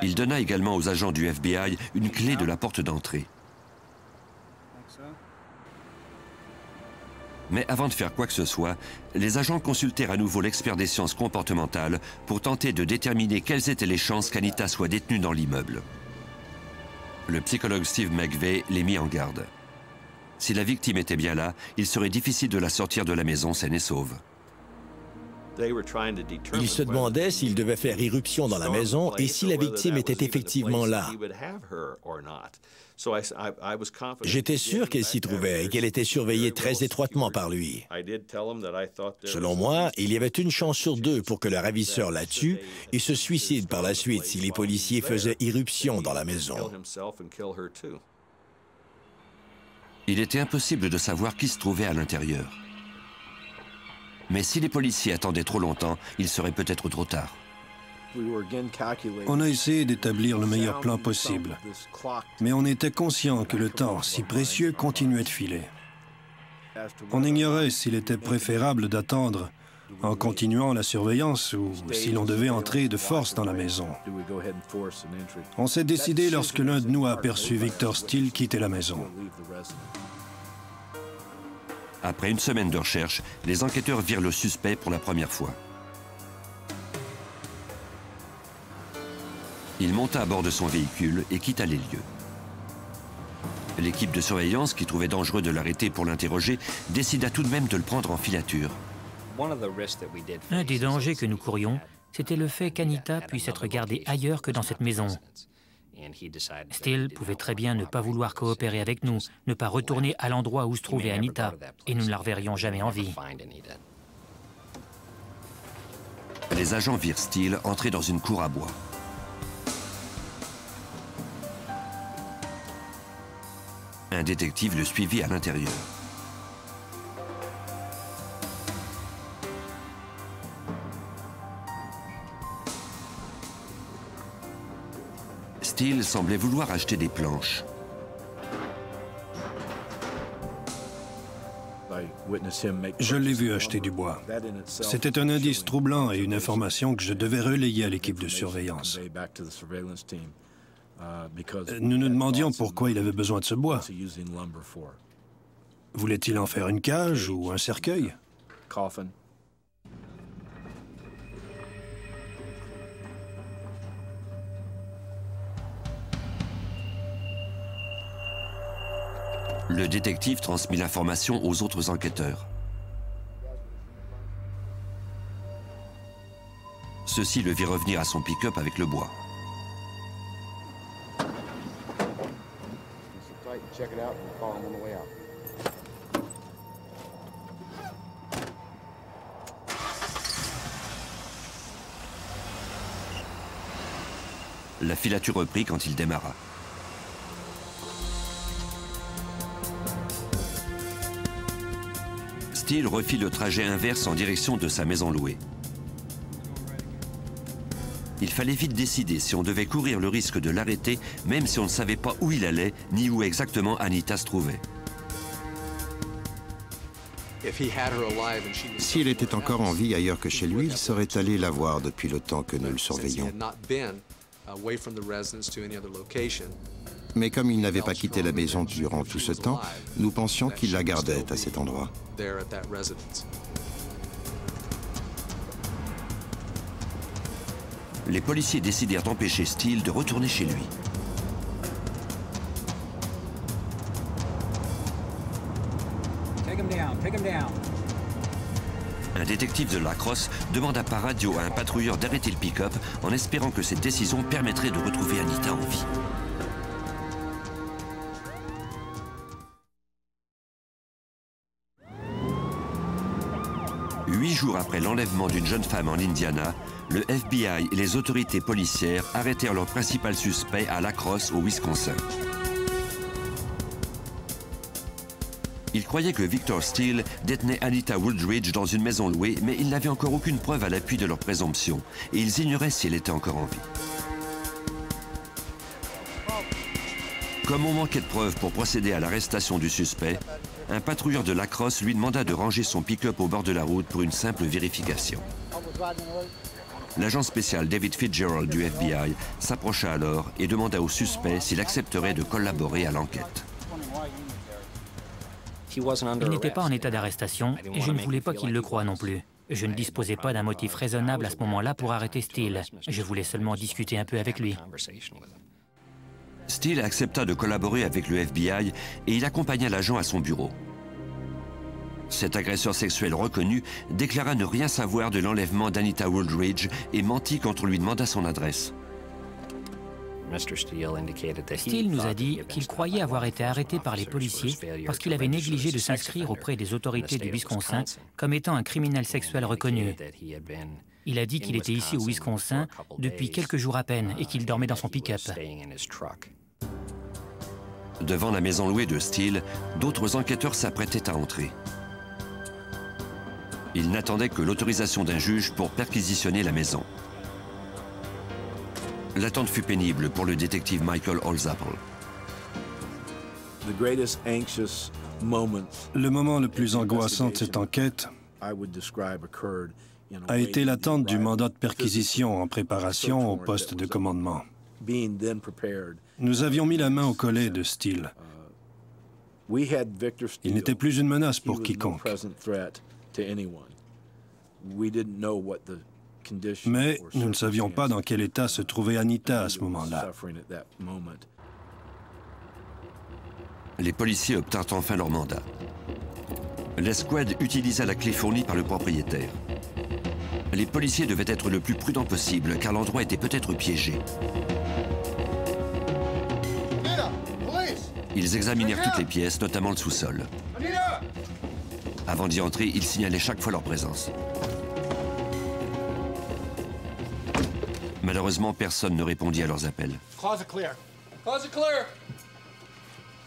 Il donna également aux agents du FBI une clé de la porte d'entrée. Mais avant de faire quoi que ce soit, les agents consultèrent à nouveau l'expert des sciences comportementales pour tenter de déterminer quelles étaient les chances qu'Anita soit détenue dans l'immeuble. Le psychologue Steve McVeigh les mit en garde. Si la victime était bien là, il serait difficile de la sortir de la maison saine et sauve. Ils se demandaient s'ils devaient faire irruption dans la maison et si la victime était effectivement là. J'étais sûr qu'elle s'y trouvait et qu'elle était surveillée très étroitement par lui. Selon moi, il y avait une chance sur deux pour que le ravisseur la tue et se suicide par la suite si les policiers faisaient irruption dans la maison. Il était impossible de savoir qui se trouvait à l'intérieur. Mais si les policiers attendaient trop longtemps, il serait peut-être trop tard. On a essayé d'établir le meilleur plan possible, mais on était conscient que le temps, si précieux, continuait de filer. On ignorait s'il était préférable d'attendre en continuant la surveillance ou si l'on devait entrer de force dans la maison. On s'est décidé lorsque l'un de nous a aperçu Victor Steele quitter la maison. Après une semaine de recherche, les enquêteurs virent le suspect pour la première fois. Il monta à bord de son véhicule et quitta les lieux. L'équipe de surveillance, qui trouvait dangereux de l'arrêter pour l'interroger, décida tout de même de le prendre en filature. Un des dangers que nous courions, c'était le fait qu'Anita puisse être gardée ailleurs que dans cette maison. Steele pouvait très bien ne pas vouloir coopérer avec nous, ne pas retourner à l'endroit où se trouvait Anita, et nous ne la reverrions jamais en vie. Les agents virent Steele entrer dans une cour à bois. Un détective le suivit à l'intérieur. Steele semblait vouloir acheter des planches. Je l'ai vu acheter du bois. C'était un indice troublant et une information que je devais relayer à l'équipe de surveillance. Nous nous demandions pourquoi il avait besoin de ce bois. Voulait-il en faire une cage ou un cercueil? Le détective transmit l'information aux autres enquêteurs. Ceux-ci le virent revenir à son pick-up avec le bois. La filature reprit quand il démarra. Steele refit le trajet inverse en direction de sa maison louée. Il fallait vite décider si on devait courir le risque de l'arrêter, même si on ne savait pas où il allait, ni où exactement Anita se trouvait. S'il était encore en vie ailleurs que chez lui, il serait allé la voir depuis le temps que nous le surveillons. Mais comme il n'avait pas quitté la maison durant tout ce temps, nous pensions qu'il la gardait à cet endroit. Les policiers décidèrent d'empêcher Steele de retourner chez lui. Un détective de La Crosse demanda par radio à un patrouilleur d'arrêter le pick-up en espérant que cette décision permettrait de retrouver Anita en vie. Huit jours après l'enlèvement d'une jeune femme en Indiana, le FBI et les autorités policières arrêtèrent leur principal suspect à La Crosse, au Wisconsin. Ils croyaient que Victor Steele détenait Anita Wooldridge dans une maison louée, mais ils n'avaient encore aucune preuve à l'appui de leur présomption, et ils ignoraient si elle était encore en vie. Comme on manquait de preuves pour procéder à l'arrestation du suspect, un patrouilleur de La Crosse lui demanda de ranger son pick-up au bord de la route pour une simple vérification. L'agent spécial David Fitzgerald du FBI s'approcha alors et demanda au suspect s'il accepterait de collaborer à l'enquête. Il n'était pas en état d'arrestation et je ne voulais pas qu'il le croie non plus. Je ne disposais pas d'un motif raisonnable à ce moment-là pour arrêter Steele. Je voulais seulement discuter un peu avec lui. Steele accepta de collaborer avec le FBI et il accompagna l'agent à son bureau. Cet agresseur sexuel reconnu déclara ne rien savoir de l'enlèvement d'Anita Wooldridge et mentit quand on lui demanda son adresse. Steele nous a dit qu'il croyait avoir été arrêté par les policiers parce qu'il avait négligé de s'inscrire auprès des autorités du Wisconsin comme étant un criminel sexuel reconnu. Il a dit qu'il était ici au Wisconsin depuis quelques jours à peine et qu'il dormait dans son pick-up. Devant la maison louée de Steele, d'autres enquêteurs s'apprêtaient à entrer. Ils n'attendaient que l'autorisation d'un juge pour perquisitionner la maison. L'attente fut pénible pour le détective Michael Holzapfel. Le moment le plus angoissant de cette enquête a été l'attente du mandat de perquisition en préparation au poste de commandement. Nous avions mis la main au collet de Steele. Il n'était plus une menace pour quiconque. Mais nous ne savions pas dans quel état se trouvait Anita à ce moment-là. Les policiers obtinrent enfin leur mandat. L'escouade utilisa la clé fournie par le propriétaire. Les policiers devaient être le plus prudents possible, car l'endroit était peut-être piégé. Ils examinèrent toutes les pièces, notamment le sous-sol. Avant d'y entrer, ils signalaient chaque fois leur présence. Malheureusement, personne ne répondit à leurs appels.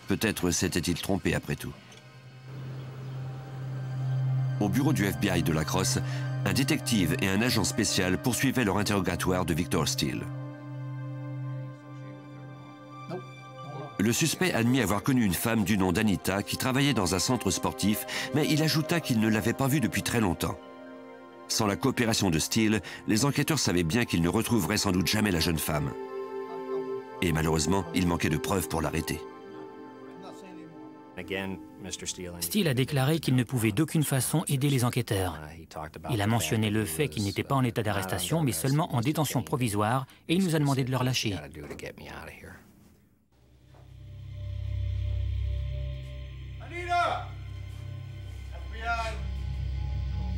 Peut-être s'était-il trompé après tout. Au bureau du FBI de La Crosse, un détective et un agent spécial poursuivaient leur interrogatoire de Victor Steele. Le suspect admit avoir connu une femme du nom d'Anita qui travaillait dans un centre sportif, mais il ajouta qu'il ne l'avait pas vue depuis très longtemps. Sans la coopération de Steele, les enquêteurs savaient bien qu'ils ne retrouveraient sans doute jamais la jeune femme. Et malheureusement, il manquait de preuves pour l'arrêter. Steele a déclaré qu'il ne pouvait d'aucune façon aider les enquêteurs. Il a mentionné le fait qu'il n'était pas en état d'arrestation, mais seulement en détention provisoire, et il nous a demandé de le relâcher.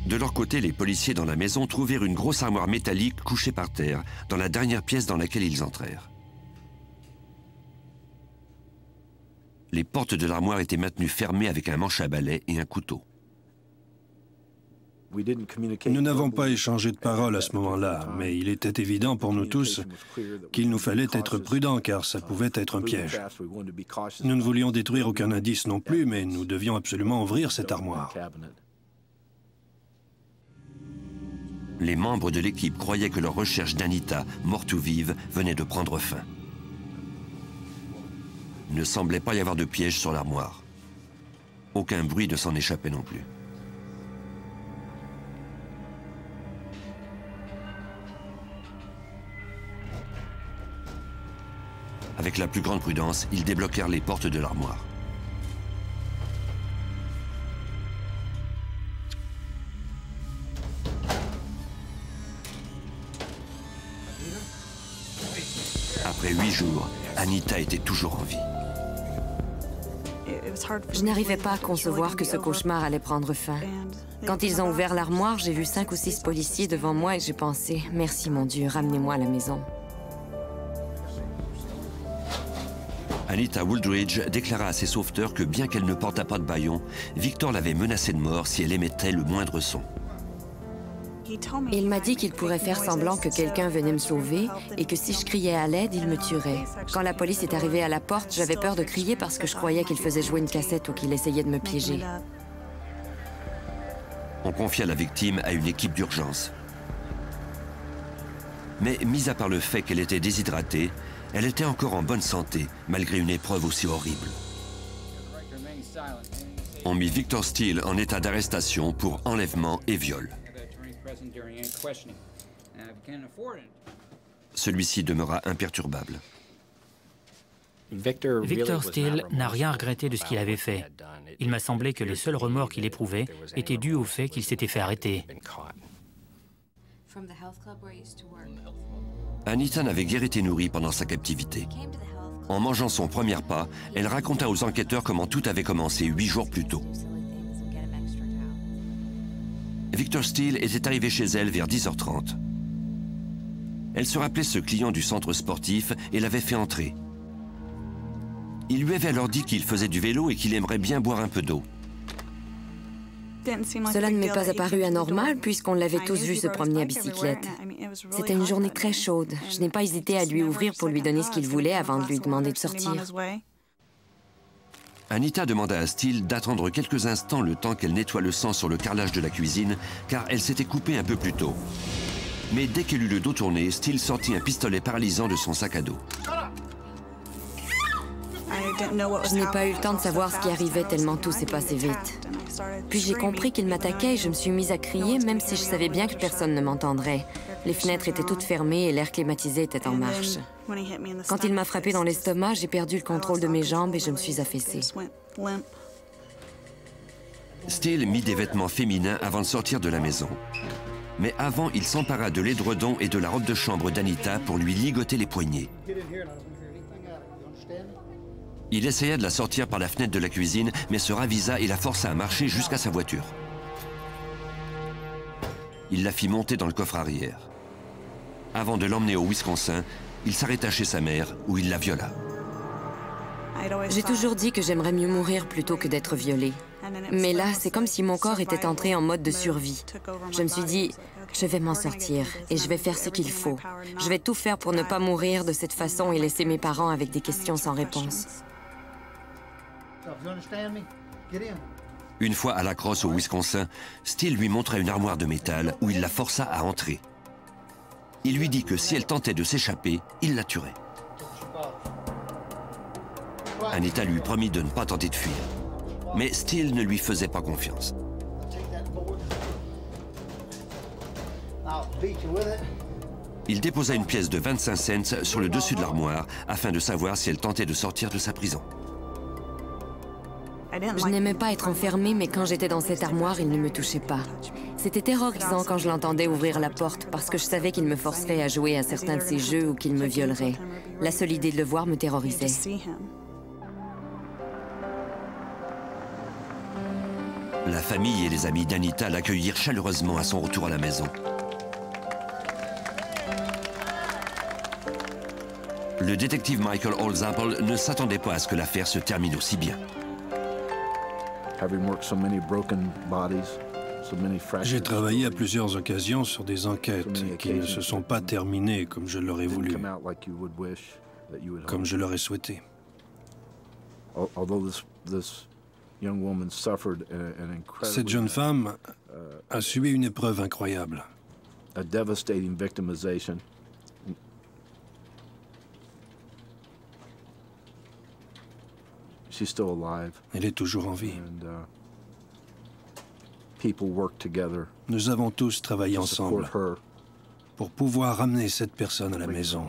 De leur côté, les policiers dans la maison trouvèrent une grosse armoire métallique couchée par terre, dans la dernière pièce dans laquelle ils entrèrent. Les portes de l'armoire étaient maintenues fermées avec un manche à balai et un couteau. Nous n'avons pas échangé de paroles à ce moment-là, mais il était évident pour nous tous qu'il nous fallait être prudents, car ça pouvait être un piège. Nous ne voulions détruire aucun indice non plus, mais nous devions absolument ouvrir cette armoire. Les membres de l'équipe croyaient que leur recherche d'Anita, morte ou vive, venait de prendre fin. Il ne semblait pas y avoir de piège sur l'armoire. Aucun bruit ne s'en échappait non plus. Avec la plus grande prudence, ils débloquèrent les portes de l'armoire. Après 8 jours, Anita était toujours en vie. Je n'arrivais pas à concevoir que ce cauchemar allait prendre fin. Quand ils ont ouvert l'armoire, j'ai vu 5 ou 6 policiers devant moi et j'ai pensé « Merci mon Dieu, ramenez-moi à la maison ». Anita Wooldridge déclara à ses sauveteurs que bien qu'elle ne portât pas de bâillon, Victor l'avait menacée de mort si elle émettait le moindre son. Il m'a dit qu'il pourrait faire semblant que quelqu'un venait me sauver et que si je criais à l'aide, il me tuerait. Quand la police est arrivée à la porte, j'avais peur de crier parce que je croyais qu'il faisait jouer une cassette ou qu'il essayait de me piéger. On confia la victime à une équipe d'urgence. Mais mis à part le fait qu'elle était déshydratée, elle était encore en bonne santé, malgré une épreuve aussi horrible. On mit Victor Steele en état d'arrestation pour enlèvement et viol. Celui-ci demeura imperturbable. Victor Steele n'a rien regretté de ce qu'il avait fait. Il m'a semblé que les seuls remords qu'il éprouvait étaient dus au fait qu'il s'était fait arrêter. Anita n'avait guère été nourrie pendant sa captivité. En mangeant son premier repas, elle raconta aux enquêteurs comment tout avait commencé 8 jours plus tôt. Victor Steele était arrivé chez elle vers 10h30. Elle se rappelait ce client du centre sportif et l'avait fait entrer. Il lui avait alors dit qu'il faisait du vélo et qu'il aimerait bien boire un peu d'eau. Cela ne m'est pas apparu anormal puisqu'on l'avait tous vu se promener à bicyclette. C'était une journée très chaude. Je n'ai pas hésité à lui ouvrir pour lui donner ce qu'il voulait avant de lui demander de sortir. Anita demanda à Steele d'attendre quelques instants le temps qu'elle nettoie le sang sur le carrelage de la cuisine, car elle s'était coupée un peu plus tôt. Mais dès qu'elle eut le dos tourné, Steele sortit un pistolet paralysant de son sac à dos. Je n'ai pas eu le temps de savoir ce qui arrivait tellement tout s'est passé vite. Puis j'ai compris qu'il m'attaquait et je me suis mise à crier, même si je savais bien que personne ne m'entendrait. Les fenêtres étaient toutes fermées et l'air climatisé était en marche. Quand il m'a frappé dans l'estomac, j'ai perdu le contrôle de mes jambes et je me suis affaissée. Steele mit des vêtements féminins avant de sortir de la maison. Mais avant, il s'empara de l'édredon et de la robe de chambre d'Anita pour lui ligoter les poignets. Il essaya de la sortir par la fenêtre de la cuisine, mais se ravisa et la força à marcher jusqu'à sa voiture. Il la fit monter dans le coffre arrière. Avant de l'emmener au Wisconsin, il s'arrêta chez sa mère, où il la viola. J'ai toujours dit que j'aimerais mieux mourir plutôt que d'être violée. Mais là, c'est comme si mon corps était entré en mode de survie. Je me suis dit, je vais m'en sortir et je vais faire ce qu'il faut. Je vais tout faire pour ne pas mourir de cette façon et laisser mes parents avec des questions sans réponse. Une fois à la Crosse au Wisconsin, Steele lui montra une armoire de métal où il la força à entrer. Il lui dit que si elle tentait de s'échapper, il la tuerait. Anita lui promit de ne pas tenter de fuir. Mais Steele ne lui faisait pas confiance. Il déposa une pièce de 25 cents sur le dessus de l'armoire afin de savoir si elle tentait de sortir de sa prison. Je n'aimais pas être enfermée, mais quand j'étais dans cette armoire, il ne me touchait pas. C'était terrorisant quand je l'entendais ouvrir la porte, parce que je savais qu'il me forcerait à jouer à certains de ses jeux ou qu'il me violerait. La seule idée de le voir me terrorisait. La famille et les amis d'Anita l'accueillirent chaleureusement à son retour à la maison. Le détective Michael Holzapfel ne s'attendait pas à ce que l'affaire se termine aussi bien. J'ai travaillé à plusieurs occasions sur des enquêtes qui ne se sont pas terminées comme je l'aurais voulu, comme je l'aurais souhaité. Cette jeune femme a subi une épreuve incroyable. Elle est toujours en vie. Nous avons tous travaillé ensemble pour pouvoir ramener cette personne à la maison,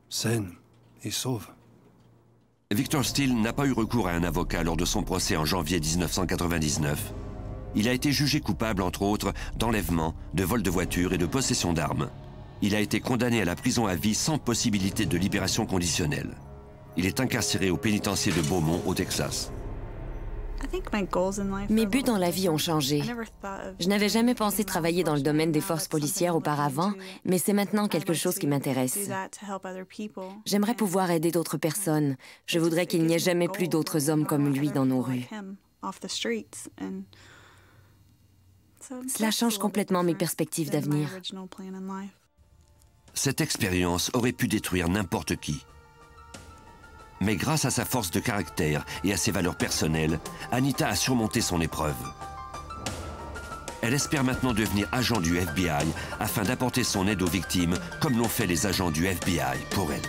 saine et sauve. Victor Steele n'a pas eu recours à un avocat lors de son procès en janvier 1999. Il a été jugé coupable, entre autres, d'enlèvement, de vol de voiture et de possession d'armes. Il a été condamné à la prison à vie sans possibilité de libération conditionnelle. Il est incarcéré au pénitencier de Beaumont, au Texas. Mes buts dans la vie ont changé. Je n'avais jamais pensé travailler dans le domaine des forces policières auparavant, mais c'est maintenant quelque chose qui m'intéresse. J'aimerais pouvoir aider d'autres personnes. Je voudrais qu'il n'y ait jamais plus d'autres hommes comme lui dans nos rues. Cela change complètement mes perspectives d'avenir. Cette expérience aurait pu détruire n'importe qui. Mais grâce à sa force de caractère et à ses valeurs personnelles, Anita a surmonté son épreuve. Elle espère maintenant devenir agent du FBI afin d'apporter son aide aux victimes, comme l'ont fait les agents du FBI pour elle.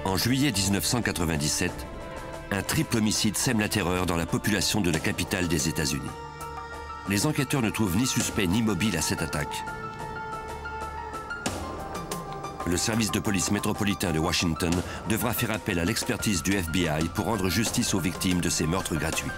En juillet 1997, un triple homicide sème la terreur dans la population de la capitale des États-Unis. Les enquêteurs ne trouvent ni suspect ni mobile à cette attaque. Le service de police métropolitain de Washington devra faire appel à l'expertise du FBI pour rendre justice aux victimes de ces meurtres gratuits.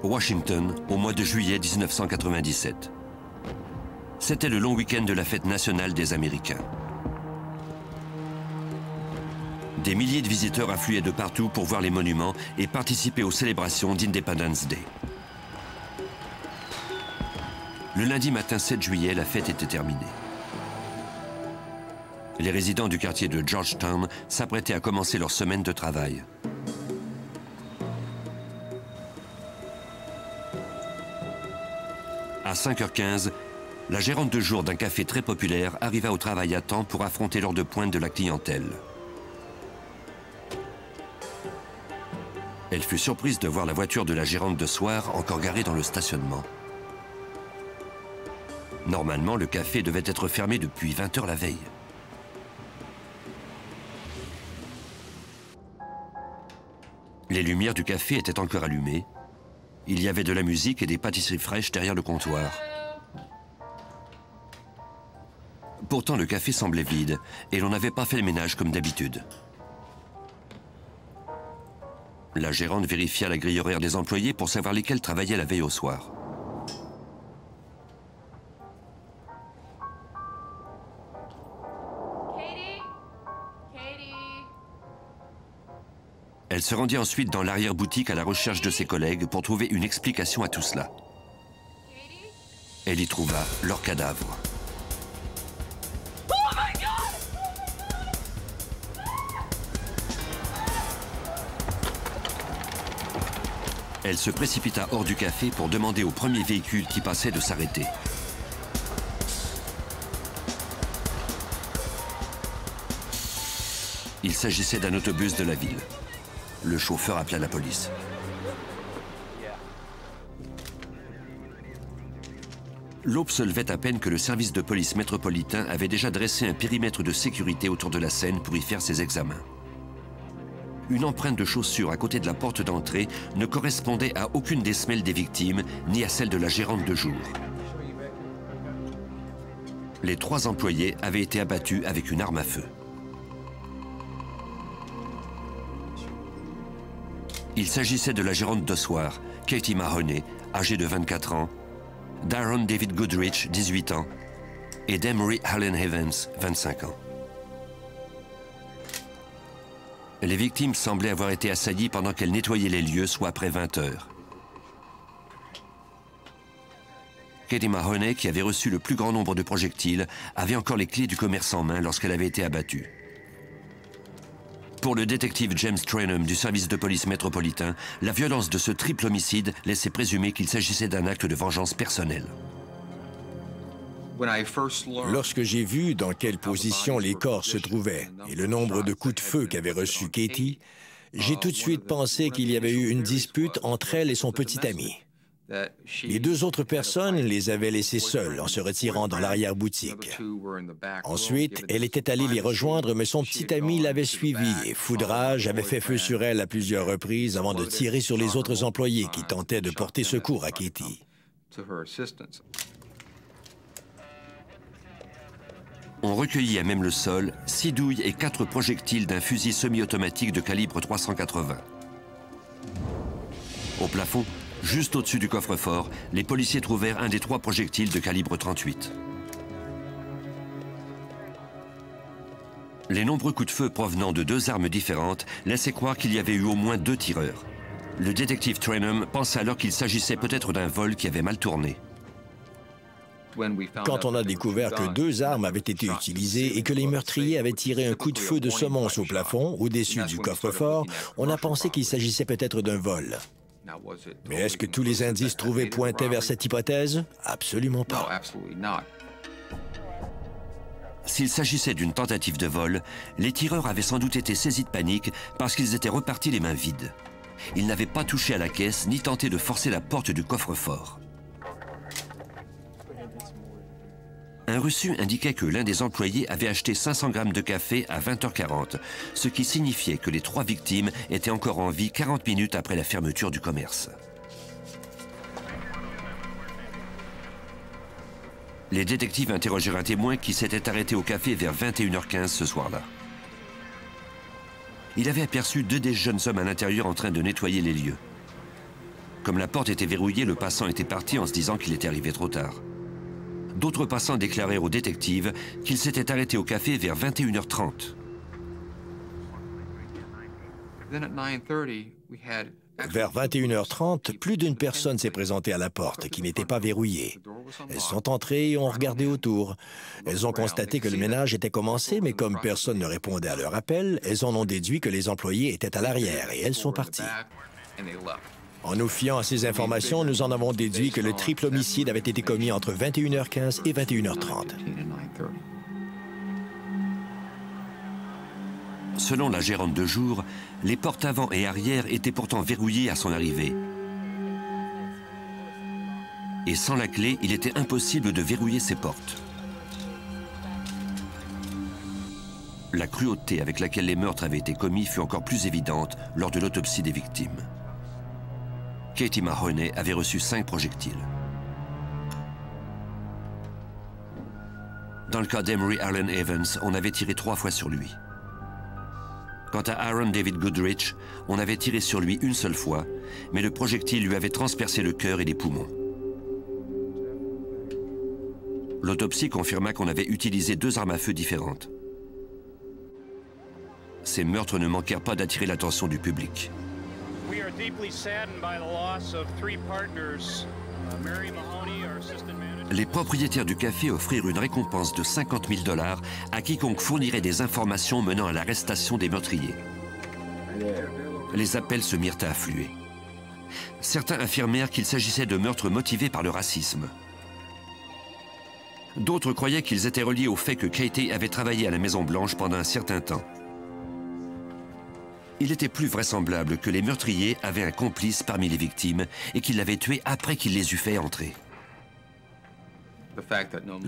Washington, au mois de juillet 1997. C'était le long week-end de la fête nationale des Américains. Des milliers de visiteurs affluaient de partout pour voir les monuments et participer aux célébrations d'Independence Day. Le lundi matin 7 juillet, la fête était terminée. Les résidents du quartier de Georgetown s'apprêtaient à commencer leur semaine de travail. À 5h15, la gérante de jour d'un café très populaire arriva au travail à temps pour affronter l'heure de pointe de la clientèle. Elle fut surprise de voir la voiture de la gérante de soir encore garée dans le stationnement. Normalement, le café devait être fermé depuis 20h la veille. Les lumières du café étaient encore allumées. Il y avait de la musique et des pâtisseries fraîches derrière le comptoir. Pourtant, le café semblait vide et l'on n'avait pas fait le ménage comme d'habitude. La gérante vérifia la grille horaire des employés pour savoir lesquels travaillaient la veille au soir. Elle se rendit ensuite dans l'arrière-boutique à la recherche de ses collègues pour trouver une explication à tout cela. Elle y trouva leur cadavre. Elle se précipita hors du café pour demander au premier véhicule qui passait de s'arrêter. Il s'agissait d'un autobus de la ville. Le chauffeur appela la police. L'aube se levait à peine que le service de police métropolitain avait déjà dressé un périmètre de sécurité autour de la scène pour y faire ses examens. Une empreinte de chaussure à côté de la porte d'entrée ne correspondait à aucune des semelles des victimes, ni à celle de la gérante de jour. Les 3 employés avaient été abattus avec une arme à feu. Il s'agissait de la gérante de soir, Katie Mahoney, âgée de 24 ans, Daron David Goodrich, 18 ans, et Demery Allen Evans, 25 ans. Les victimes semblaient avoir été assaillies pendant qu'elles nettoyaient les lieux, soit après 20 heures. Katie Mahoney, qui avait reçu le plus grand nombre de projectiles, avait encore les clés du commerce en main lorsqu'elle avait été abattue. Pour le détective James Trenum du service de police métropolitain, la violence de ce triple homicide laissait présumer qu'il s'agissait d'un acte de vengeance personnelle. Lorsque j'ai vu dans quelle position les corps se trouvaient et le nombre de coups de feu qu'avait reçu Katie, j'ai tout de suite pensé qu'il y avait eu une dispute entre elle et son petit ami. Les deux autres personnes les avaient laissés seuls en se retirant dans l'arrière-boutique. Ensuite, elle était allée les rejoindre, mais son petit ami l'avait suivie et Foudrage avait fait feu sur elle à plusieurs reprises avant de tirer sur les autres employés qui tentaient de porter secours à Katie. On recueillit à même le sol 6 douilles et 4 projectiles d'un fusil semi-automatique de calibre 380. Au plafond, juste au-dessus du coffre-fort, les policiers trouvèrent un des 3 projectiles de calibre 38. Les nombreux coups de feu provenant de 2 armes différentes laissaient croire qu'il y avait eu au moins 2 tireurs. Le détective Trenum pensa alors qu'il s'agissait peut-être d'un vol qui avait mal tourné. Quand on a découvert que 2 armes avaient été utilisées et que les meurtriers avaient tiré un coup de feu de semonce au plafond, au-dessus du coffre-fort, on a pensé qu'il s'agissait peut-être d'un vol. Mais est-ce que tous les indices trouvés pointaient vers cette hypothèse? Absolument pas. S'il s'agissait d'une tentative de vol, les tireurs avaient sans doute été saisis de panique parce qu'ils étaient repartis les mains vides. Ils n'avaient pas touché à la caisse ni tenté de forcer la porte du coffre-fort. Un reçu indiquait que l'un des employés avait acheté 500 grammes de café à 20h40, ce qui signifiait que les 3 victimes étaient encore en vie 40 minutes après la fermeture du commerce. Les détectives interrogèrent un témoin qui s'était arrêté au café vers 21h15 ce soir-là. Il avait aperçu 2 des jeunes hommes à l'intérieur en train de nettoyer les lieux. Comme la porte était verrouillée, le passant était parti en se disant qu'il était arrivé trop tard. D'autres passants déclarèrent aux détectives qu'ils s'étaient arrêtés au café vers 21h30. Vers 21h30, plus d'une personne s'est présentée à la porte, qui n'était pas verrouillée. Elles sont entrées et ont regardé autour. Elles ont constaté que le ménage était commencé, mais comme personne ne répondait à leur appel, elles en ont déduit que les employés étaient à l'arrière et elles sont parties. En nous fiant à ces informations, nous en avons déduit que le triple homicide avait été commis entre 21h15 et 21h30. Selon la gérante de jour, les portes avant et arrière étaient pourtant verrouillées à son arrivée. Et sans la clé, il était impossible de verrouiller ces portes. La cruauté avec laquelle les meurtres avaient été commis fut encore plus évidente lors de l'autopsie des victimes. Katie Mahoney avait reçu 5 projectiles. Dans le cas d'Emery Allen Evans, on avait tiré 3 fois sur lui. Quant à Aaron David Goodrich, on avait tiré sur lui une seule fois, mais le projectile lui avait transpercé le cœur et les poumons. L'autopsie confirma qu'on avait utilisé 2 armes à feu différentes. Ces meurtres ne manquèrent pas d'attirer l'attention du public. Les propriétaires du café offrirent une récompense de 50 000 $ à quiconque fournirait des informations menant à l'arrestation des meurtriers. Les appels se mirent à affluer. Certains affirmèrent qu'il s'agissait de meurtres motivés par le racisme. D'autres croyaient qu'ils étaient reliés au fait que Katie avait travaillé à la Maison-Blanche pendant un certain temps. Il était plus vraisemblable que les meurtriers avaient un complice parmi les victimes et qu'ils l'avaient tué après qu'il les eût fait entrer.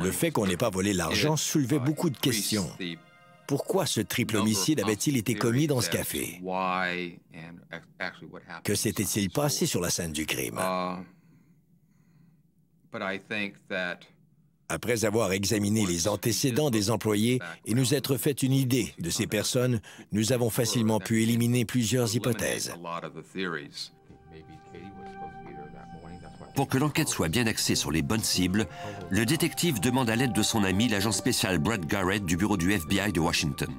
Le fait qu'on n'ait pas volé l'argent soulevait beaucoup de questions. Pourquoi ce triple homicide avait-il été commis dans ce café? Que s'était-il passé sur la scène du crime? Après avoir examiné les antécédents des employés et nous être fait une idée de ces personnes, nous avons facilement pu éliminer plusieurs hypothèses. Pour que l'enquête soit bien axée sur les bonnes cibles, le détective demande à l'aide de son ami l'agent spécial Brad Garrett du bureau du FBI de Washington.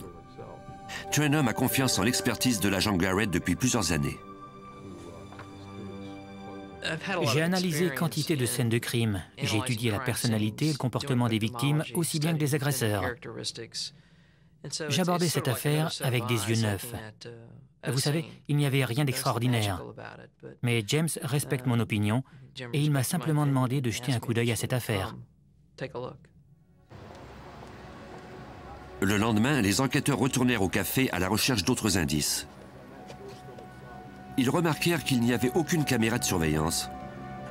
Trenum a confiance en l'expertise de l'agent Garrett depuis plusieurs années. J'ai analysé quantité de scènes de crime. J'ai étudié la personnalité et le comportement des victimes aussi bien que des agresseurs. J'abordais cette affaire avec des yeux neufs. Vous savez, il n'y avait rien d'extraordinaire. Mais James respecte mon opinion et il m'a simplement demandé de jeter un coup d'œil à cette affaire. Le lendemain, les enquêteurs retournèrent au café à la recherche d'autres indices. Ils remarquèrent qu'il n'y avait aucune caméra de surveillance.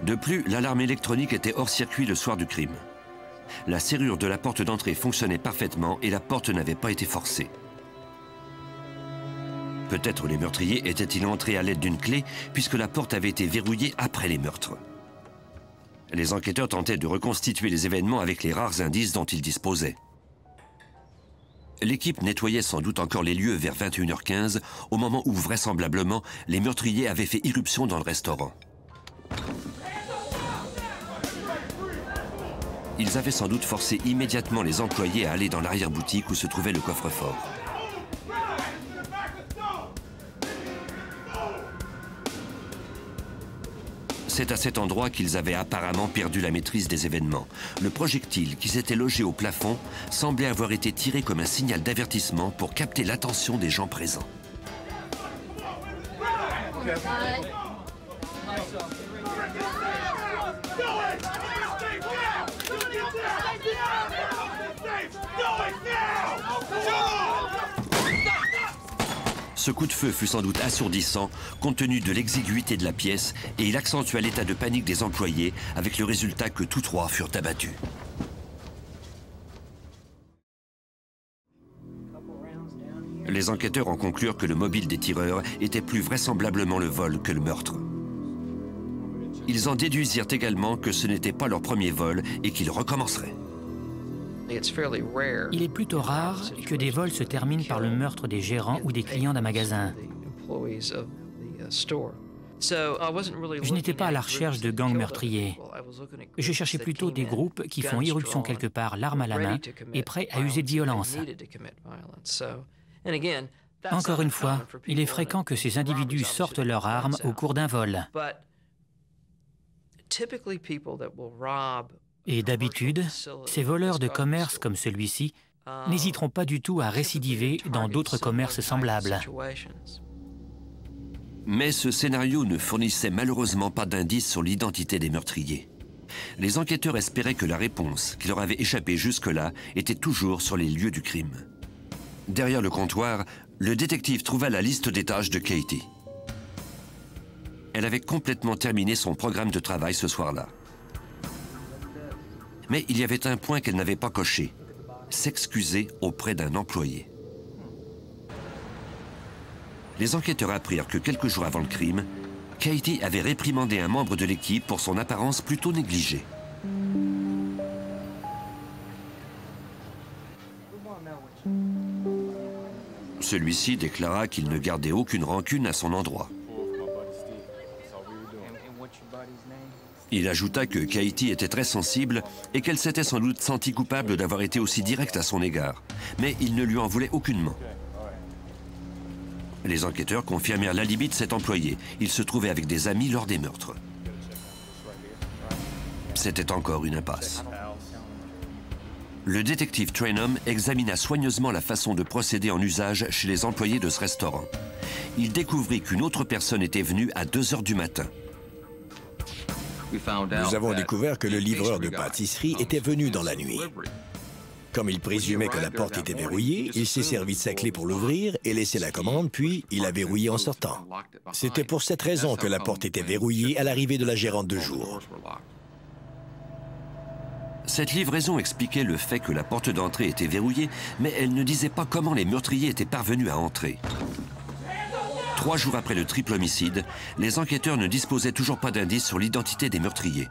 De plus, l'alarme électronique était hors circuit le soir du crime. La serrure de la porte d'entrée fonctionnait parfaitement et la porte n'avait pas été forcée. Peut-être les meurtriers étaient-ils entrés à l'aide d'une clé puisque la porte avait été verrouillée après les meurtres. Les enquêteurs tentaient de reconstituer les événements avec les rares indices dont ils disposaient. L'équipe nettoyait sans doute encore les lieux vers 21h15, au moment où, vraisemblablement, les meurtriers avaient fait irruption dans le restaurant. Ils avaient sans doute forcé immédiatement les employés à aller dans l'arrière-boutique où se trouvait le coffre-fort. C'est à cet endroit qu'ils avaient apparemment perdu la maîtrise des événements. Le projectile qui s'était logé au plafond semblait avoir été tiré comme un signal d'avertissement pour capter l'attention des gens présents. Ce coup de feu fut sans doute assourdissant, compte tenu de l'exiguïté de la pièce, et il accentua l'état de panique des employés, avec le résultat que tous trois furent abattus. Les enquêteurs en conclurent que le mobile des tireurs était plus vraisemblablement le vol que le meurtre. Ils en déduisirent également que ce n'était pas leur premier vol et qu'ils recommenceraient. Il est plutôt rare que des vols se terminent par le meurtre des gérants ou des clients d'un magasin. Je n'étais pas à la recherche de gangs meurtriers. Je cherchais plutôt des groupes qui font irruption quelque part, l'arme à la main, et prêts à user de violence. Encore une fois, il est fréquent que ces individus sortent leurs armes au cours d'un vol. Et d'habitude, ces voleurs de commerce comme celui-ci n'hésiteront pas du tout à récidiver dans d'autres commerces semblables. Mais ce scénario ne fournissait malheureusement pas d'indices sur l'identité des meurtriers. Les enquêteurs espéraient que la réponse qui leur avait échappé jusque-là était toujours sur les lieux du crime. Derrière le comptoir, le détective trouva la liste des tâches de Katie. Elle avait complètement terminé son programme de travail ce soir-là. Mais il y avait un point qu'elle n'avait pas coché, s'excuser auprès d'un employé. Les enquêteurs apprirent que quelques jours avant le crime, Katie avait réprimandé un membre de l'équipe pour son apparence plutôt négligée. Celui-ci déclara qu'il ne gardait aucune rancune à son endroit. Il ajouta que Katie était très sensible et qu'elle s'était sans doute sentie coupable d'avoir été aussi directe à son égard, mais il ne lui en voulait aucunement. Les enquêteurs confirmèrent l'alibi de cet employé. Il se trouvait avec des amis lors des meurtres. C'était encore une impasse. Le détective Trenholm examina soigneusement la façon de procéder en usage chez les employés de ce restaurant. Il découvrit qu'une autre personne était venue à 2 heures du matin. Nous avons découvert que le livreur de pâtisserie était venu dans la nuit. Comme il présumait que la porte était verrouillée, il s'est servi de sa clé pour l'ouvrir et laisser la commande, puis il a verrouillé en sortant. C'était pour cette raison que la porte était verrouillée à l'arrivée de la gérante de jour. Cette livraison expliquait le fait que la porte d'entrée était verrouillée, mais elle ne disait pas comment les meurtriers étaient parvenus à entrer. 3 jours après le triple homicide, les enquêteurs ne disposaient toujours pas d'indices sur l'identité des meurtriers.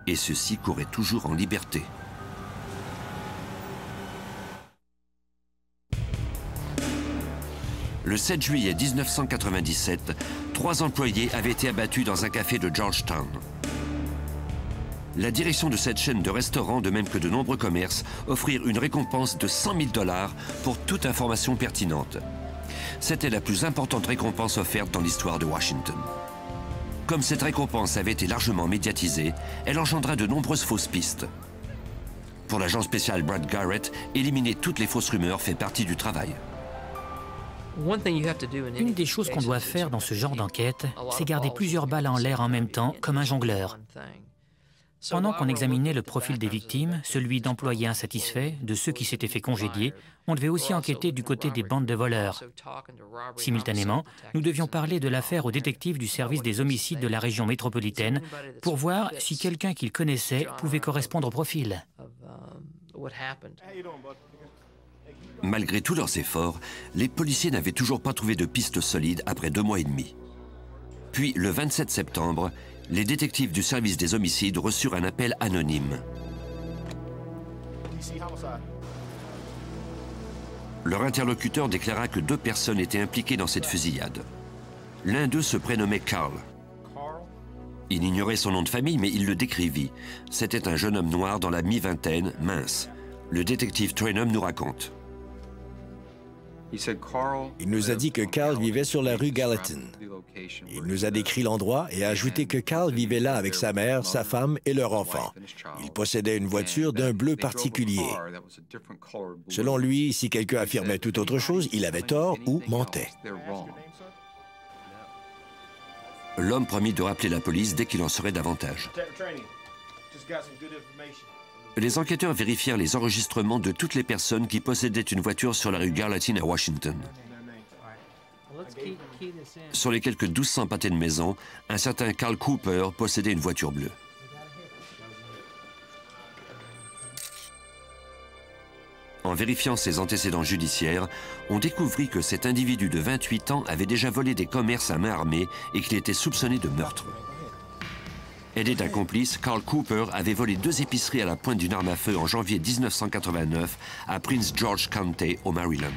Et ceux-ci couraient toujours en liberté. Le 7 juillet 1997, 3 employés avaient été abattus dans un café de Georgetown. La direction de cette chaîne de restaurants, de même que de nombreux commerces, offrirent une récompense de 100 000 $ pour toute information pertinente. C'était la plus importante récompense offerte dans l'histoire de Washington. Comme cette récompense avait été largement médiatisée, elle engendra de nombreuses fausses pistes. Pour l'agent spécial Brad Garrett, éliminer toutes les fausses rumeurs fait partie du travail. Une des choses qu'on doit faire dans ce genre d'enquête, c'est garder plusieurs balles en l'air en même temps, comme un jongleur. Pendant qu'on examinait le profil des victimes, celui d'employés insatisfaits, de ceux qui s'étaient fait congédier, on devait aussi enquêter du côté des bandes de voleurs. Simultanément, nous devions parler de l'affaire aux détectives du service des homicides de la région métropolitaine pour voir si quelqu'un qu'ils connaissaient pouvait correspondre au profil. Malgré tous leurs efforts, les policiers n'avaient toujours pas trouvé de piste solide après 2 mois et demi. Puis, le 27 septembre, les détectives du service des homicides reçurent un appel anonyme. Leur interlocuteur déclara que 2 personnes étaient impliquées dans cette fusillade. L'un d'eux se prénommait Carl. Il ignorait son nom de famille, mais il le décrivit. C'était un jeune homme noir dans la mi-vingtaine, mince. Le détective Trenum nous raconte. Il nous a dit que Carl vivait sur la rue Gallatin. Il nous a décrit l'endroit et a ajouté que Carl vivait là avec sa mère, sa femme et leur enfant. Il possédait une voiture d'un bleu particulier. Selon lui, si quelqu'un affirmait tout autre chose, il avait tort ou mentait. L'homme promit de rappeler la police dès qu'il en saurait davantage. Les enquêteurs vérifièrent les enregistrements de toutes les personnes qui possédaient une voiture sur la rue Gallatin à Washington. Sur les quelques 1200 pâtés de maison, un certain Carl Cooper possédait une voiture bleue. En vérifiant ses antécédents judiciaires, on découvrit que cet individu de 28 ans avait déjà volé des commerces à main armée et qu'il était soupçonné de meurtre. Aidé d'un complice, Carl Cooper avait volé 2 épiceries à la pointe d'une arme à feu en janvier 1989 à Prince George County, au Maryland.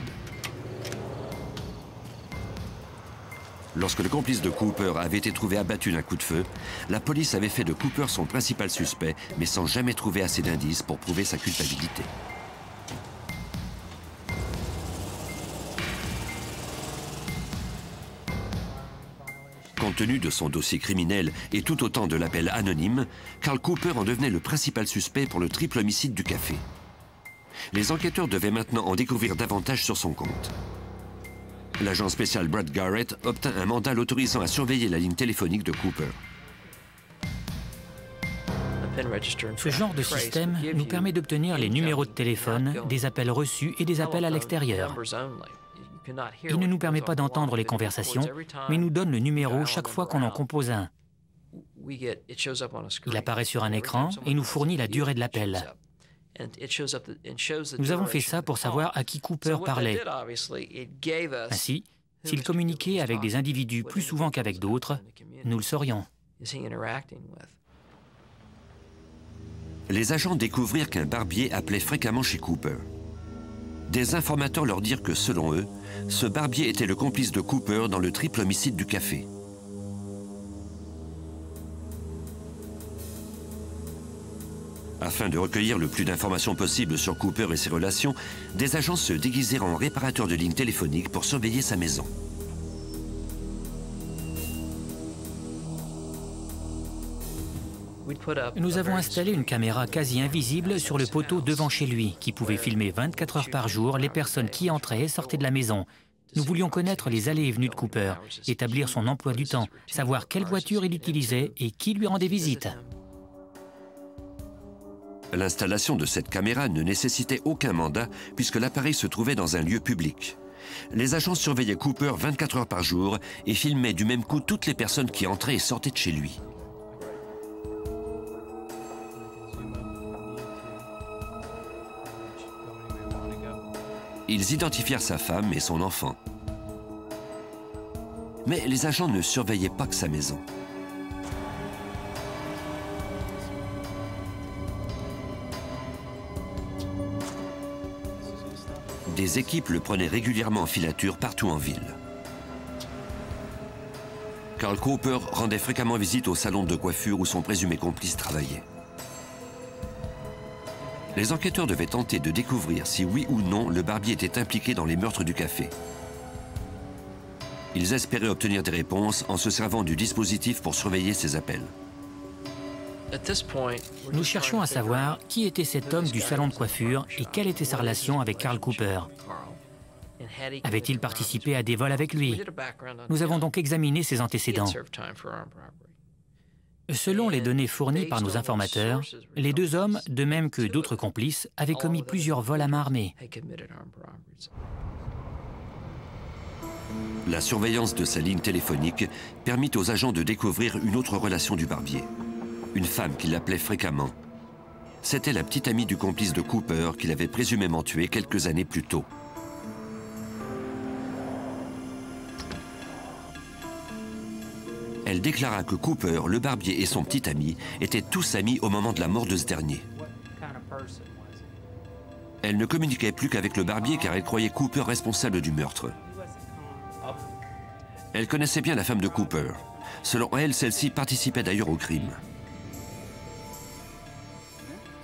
Lorsque le complice de Cooper avait été trouvé abattu d'un coup de feu, la police avait fait de Cooper son principal suspect, mais sans jamais trouver assez d'indices pour prouver sa culpabilité. Compte tenu de son dossier criminel et tout autant de l'appel anonyme, Carl Cooper en devenait le principal suspect pour le triple homicide du café. Les enquêteurs devaient maintenant en découvrir davantage sur son compte. L'agent spécial Brad Garrett obtint un mandat l'autorisant à surveiller la ligne téléphonique de Cooper. Ce genre de système nous permet d'obtenir les numéros de téléphone, des appels reçus et des appels à l'extérieur. Il ne nous permet pas d'entendre les conversations, mais nous donne le numéro chaque fois qu'on en compose un. Il apparaît sur un écran et nous fournit la durée de l'appel. Nous avons fait ça pour savoir à qui Cooper parlait. Ainsi, s'il communiquait avec des individus plus souvent qu'avec d'autres, nous le saurions. Les agents découvrirent qu'un barbier appelait fréquemment chez Cooper. Des informateurs leur dirent que, selon eux, ce barbier était le complice de Cooper dans le triple homicide du café. Afin de recueillir le plus d'informations possible sur Cooper et ses relations, des agents se déguisèrent en réparateurs de lignes téléphoniques pour surveiller sa maison. Nous avons installé une caméra quasi invisible sur le poteau devant chez lui, qui pouvait filmer 24 heures par jour les personnes qui entraient et sortaient de la maison. Nous voulions connaître les allées et venues de Cooper, établir son emploi du temps, savoir quelle voiture il utilisait et qui lui rendait visite. L'installation de cette caméra ne nécessitait aucun mandat puisque l'appareil se trouvait dans un lieu public. Les agents surveillaient Cooper 24 heures par jour et filmaient du même coup toutes les personnes qui entraient et sortaient de chez lui. Ils identifièrent sa femme et son enfant. Mais les agents ne surveillaient pas que sa maison. Des équipes le prenaient régulièrement en filature partout en ville. Carl Cooper rendait fréquemment visite au salon de coiffure où son présumé complice travaillait. Les enquêteurs devaient tenter de découvrir si oui ou non le barbier était impliqué dans les meurtres du café. Ils espéraient obtenir des réponses en se servant du dispositif pour surveiller ses appels. Nous cherchions à savoir qui était cet homme du salon de coiffure et quelle était sa relation avec Carl Cooper. Avait-il participé à des vols avec lui? Nous avons donc examiné ses antécédents. Selon les données fournies par nos informateurs, les deux hommes, de même que d'autres complices, avaient commis plusieurs vols à main armée. La surveillance de sa ligne téléphonique permit aux agents de découvrir une autre relation du barbier. Une femme qui l'appelait fréquemment. C'était la petite amie du complice de Cooper qu'il avait présumément tué quelques années plus tôt. Elle déclara que Cooper, le barbier et son petit ami étaient tous amis au moment de la mort de ce dernier. Elle ne communiquait plus qu'avec le barbier car elle croyait Cooper responsable du meurtre. Elle connaissait bien la femme de Cooper. Selon elle, celle-ci participait d'ailleurs au crime.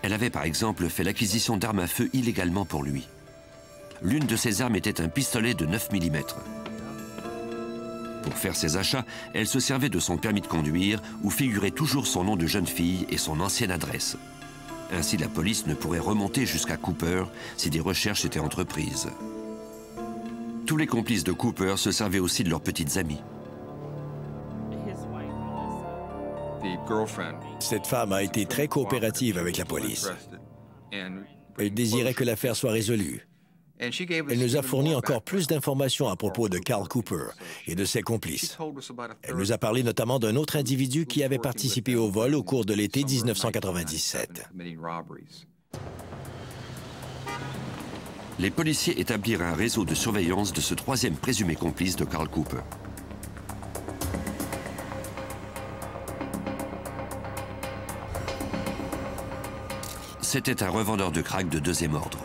Elle avait par exemple fait l'acquisition d'armes à feu illégalement pour lui. L'une de ses armes était un pistolet de 9 mm. Pour faire ses achats, elle se servait de son permis de conduire où figurait toujours son nom de jeune fille et son ancienne adresse. Ainsi, la police ne pourrait remonter jusqu'à Cooper si des recherches étaient entreprises. Tous les complices de Cooper se servaient aussi de leurs petites amies. Cette femme a été très coopérative avec la police. Elle désirait que l'affaire soit résolue. Elle nous a fourni encore plus d'informations à propos de Carl Cooper et de ses complices. Elle nous a parlé notamment d'un autre individu qui avait participé au vol au cours de l'été 1997. Les policiers établirent un réseau de surveillance de ce troisième présumé complice de Carl Cooper. C'était un revendeur de crack de deuxième ordre.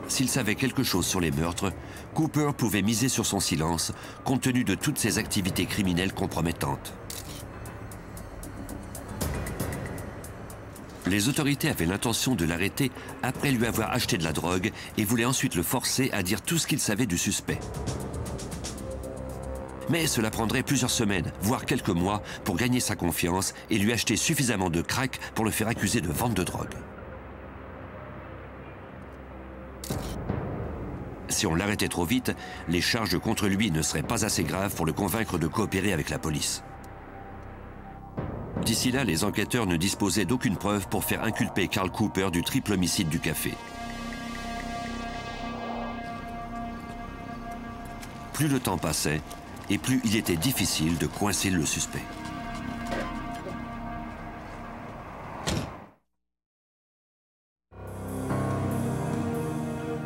S'il savait quelque chose sur les meurtres, Cooper pouvait miser sur son silence, compte tenu de toutes ses activités criminelles compromettantes. Les autorités avaient l'intention de l'arrêter après lui avoir acheté de la drogue et voulaient ensuite le forcer à dire tout ce qu'il savait du suspect. Mais cela prendrait plusieurs semaines, voire quelques mois, pour gagner sa confiance et lui acheter suffisamment de crack pour le faire accuser de vente de drogue. Si on l'arrêtait trop vite, les charges contre lui ne seraient pas assez graves pour le convaincre de coopérer avec la police. D'ici là, les enquêteurs ne disposaient d'aucune preuve pour faire inculper Carl Cooper du triple homicide du café. Plus le temps passait, et plus il était difficile de coincer le suspect.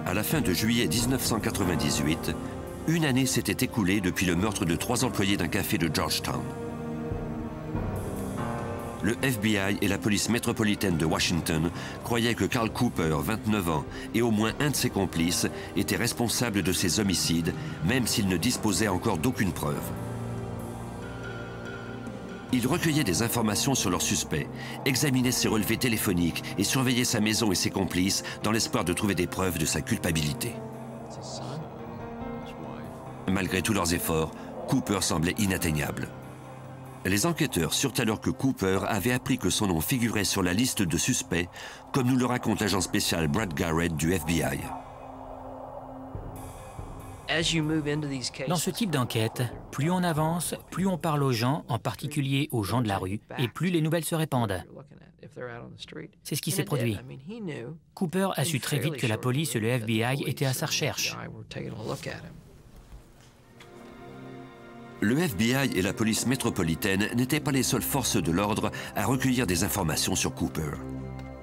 À la fin de juillet 1998, une année s'était écoulée depuis le meurtre de 3 employés d'un café de Georgetown. Le FBI et la police métropolitaine de Washington croyaient que Carl Cooper, 29 ans, et au moins un de ses complices étaient responsables de ces homicides, même s'ils ne disposaient encore d'aucune preuve. Ils recueillaient des informations sur leur suspect, examinaient ses relevés téléphoniques et surveillaient sa maison et ses complices dans l'espoir de trouver des preuves de sa culpabilité. Malgré tous leurs efforts, Cooper semblait inatteignable. Les enquêteurs surent alors que Cooper avait appris que son nom figurait sur la liste de suspects, comme nous le raconte l'agent spécial Brad Garrett du FBI. Dans ce type d'enquête, plus on avance, plus on parle aux gens, en particulier aux gens de la rue, et plus les nouvelles se répandent. C'est ce qui s'est produit. Cooper a su très vite que la police et le FBI étaient à sa recherche. Le FBI et la police métropolitaine n'étaient pas les seules forces de l'ordre à recueillir des informations sur Cooper.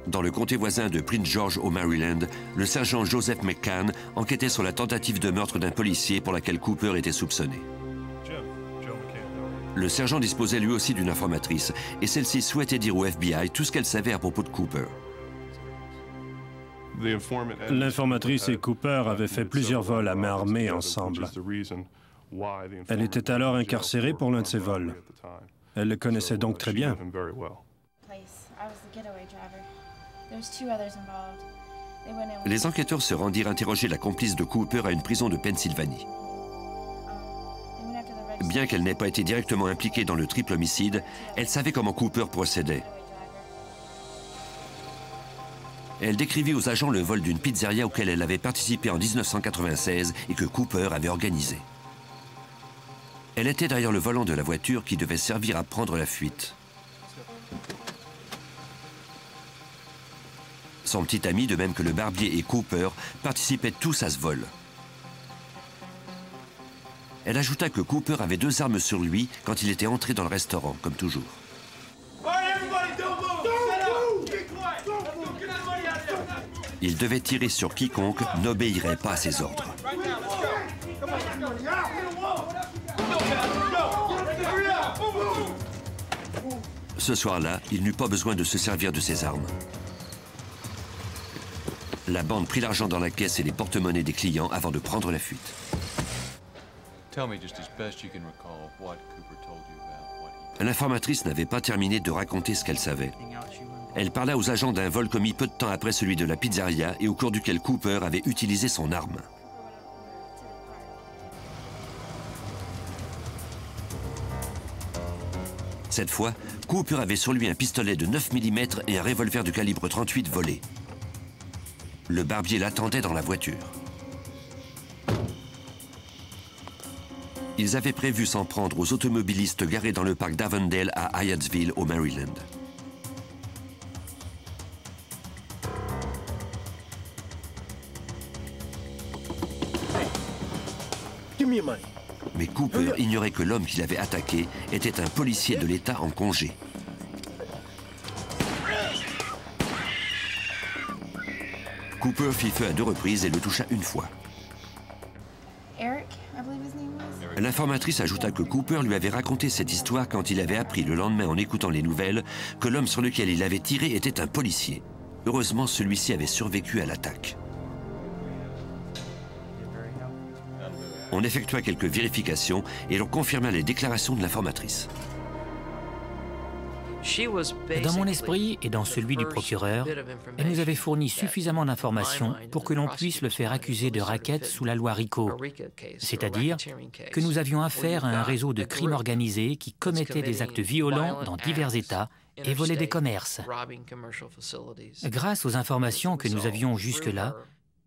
Dans le comté voisin de Prince George au Maryland, le sergent Joseph McCann enquêtait sur la tentative de meurtre d'un policier pour laquelle Cooper était soupçonné. Le sergent disposait lui aussi d'une informatrice et celle-ci souhaitait dire au FBI tout ce qu'elle savait à propos de Cooper. L'informatrice et Cooper avaient fait plusieurs vols à main armée ensemble. Elle était alors incarcérée pour l'un de ces vols. Elle le connaissait donc très bien. Les enquêteurs se rendirent interroger la complice de Cooper à une prison de Pennsylvanie. Bien qu'elle n'ait pas été directement impliquée dans le triple homicide, elle savait comment Cooper procédait. Elle décrivit aux agents le vol d'une pizzeria auquel elle avait participé en 1996 et que Cooper avait organisé. Elle était derrière le volant de la voiture qui devait servir à prendre la fuite. Son petit ami, de même que le barbier et Cooper, participaient tous à ce vol. Elle ajouta que Cooper avait 2 armes sur lui quand il était entré dans le restaurant, comme toujours. Il devait tirer sur quiconque n'obéirait pas à ses ordres. Ce soir-là, il n'eut pas besoin de se servir de ses armes. La bande prit l'argent dans la caisse et les porte-monnaies des clients avant de prendre la fuite. L'informatrice n'avait pas terminé de raconter ce qu'elle savait. Elle parla aux agents d'un vol commis peu de temps après celui de la pizzeria et au cours duquel Cooper avait utilisé son arme. Cette fois, Cooper avait sur lui un pistolet de 9 mm et un revolver de calibre 38 volé. Le barbier l'attendait dans la voiture. Ils avaient prévu s'en prendre aux automobilistes garés dans le parc d'Avondale à Hyattsville, au Maryland. Mais Cooper ignorait que l'homme qui l'avait attaqué était un policier de l'État en congé. Cooper fit feu à 2 reprises et le toucha une fois. L'informatrice ajouta que Cooper lui avait raconté cette histoire quand il avait appris le lendemain en écoutant les nouvelles que l'homme sur lequel il avait tiré était un policier. Heureusement, celui-ci avait survécu à l'attaque. On effectua quelques vérifications et l'on confirma les déclarations de l'informatrice. Dans mon esprit et dans celui du procureur, elle nous avait fourni suffisamment d'informations pour que l'on puisse le faire accuser de racket sous la loi RICO, c'est-à-dire que nous avions affaire à un réseau de crimes organisés qui commettait des actes violents dans divers États et volait des commerces. Grâce aux informations que nous avions jusque-là,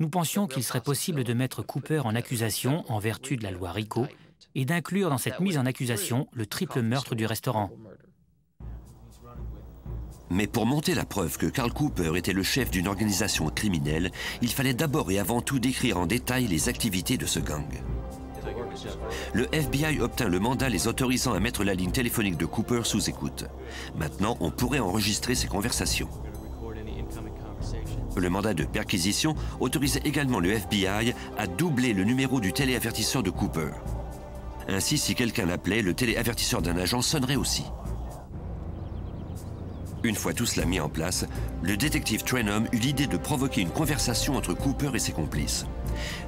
nous pensions qu'il serait possible de mettre Cooper en accusation en vertu de la loi RICO et d'inclure dans cette mise en accusation le triple meurtre du restaurant. Mais pour monter la preuve que Carl Cooper était le chef d'une organisation criminelle, il fallait d'abord et avant tout décrire en détail les activités de ce gang. Le FBI obtint le mandat les autorisant à mettre la ligne téléphonique de Cooper sous écoute. Maintenant, on pourrait enregistrer ces conversations. Le mandat de perquisition autorisait également le FBI à doubler le numéro du téléavertisseur de Cooper. Ainsi, si quelqu'un l'appelait, le téléavertisseur d'un agent sonnerait aussi. Une fois tout cela mis en place, le détective Trenholm eut l'idée de provoquer une conversation entre Cooper et ses complices.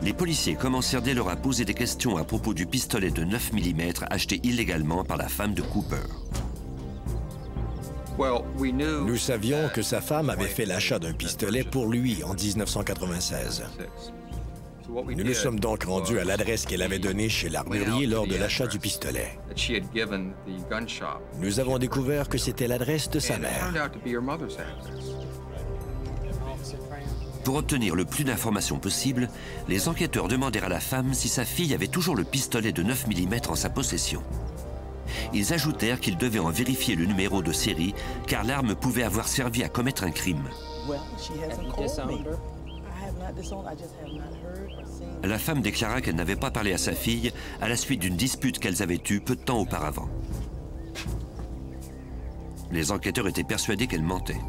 Les policiers commencèrent dès lors à poser des questions à propos du pistolet de 9 mm acheté illégalement par la femme de Cooper. Nous savions que sa femme avait fait l'achat d'un pistolet pour lui en 1996. Nous nous sommes donc rendus à l'adresse qu'elle avait donnée chez l'armurier lors de l'achat du pistolet. Nous avons découvert que c'était l'adresse de sa mère. Pour obtenir le plus d'informations possible, les enquêteurs demandèrent à la femme si sa fille avait toujours le pistolet de 9 mm en sa possession. Ils ajoutèrent qu'ils devaient en vérifier le numéro de série, car l'arme pouvait avoir servi à commettre un crime. La femme déclara qu'elle n'avait pas parlé à sa fille à la suite d'une dispute qu'elles avaient eue peu de temps auparavant. Les enquêteurs étaient persuadés qu'elle mentait.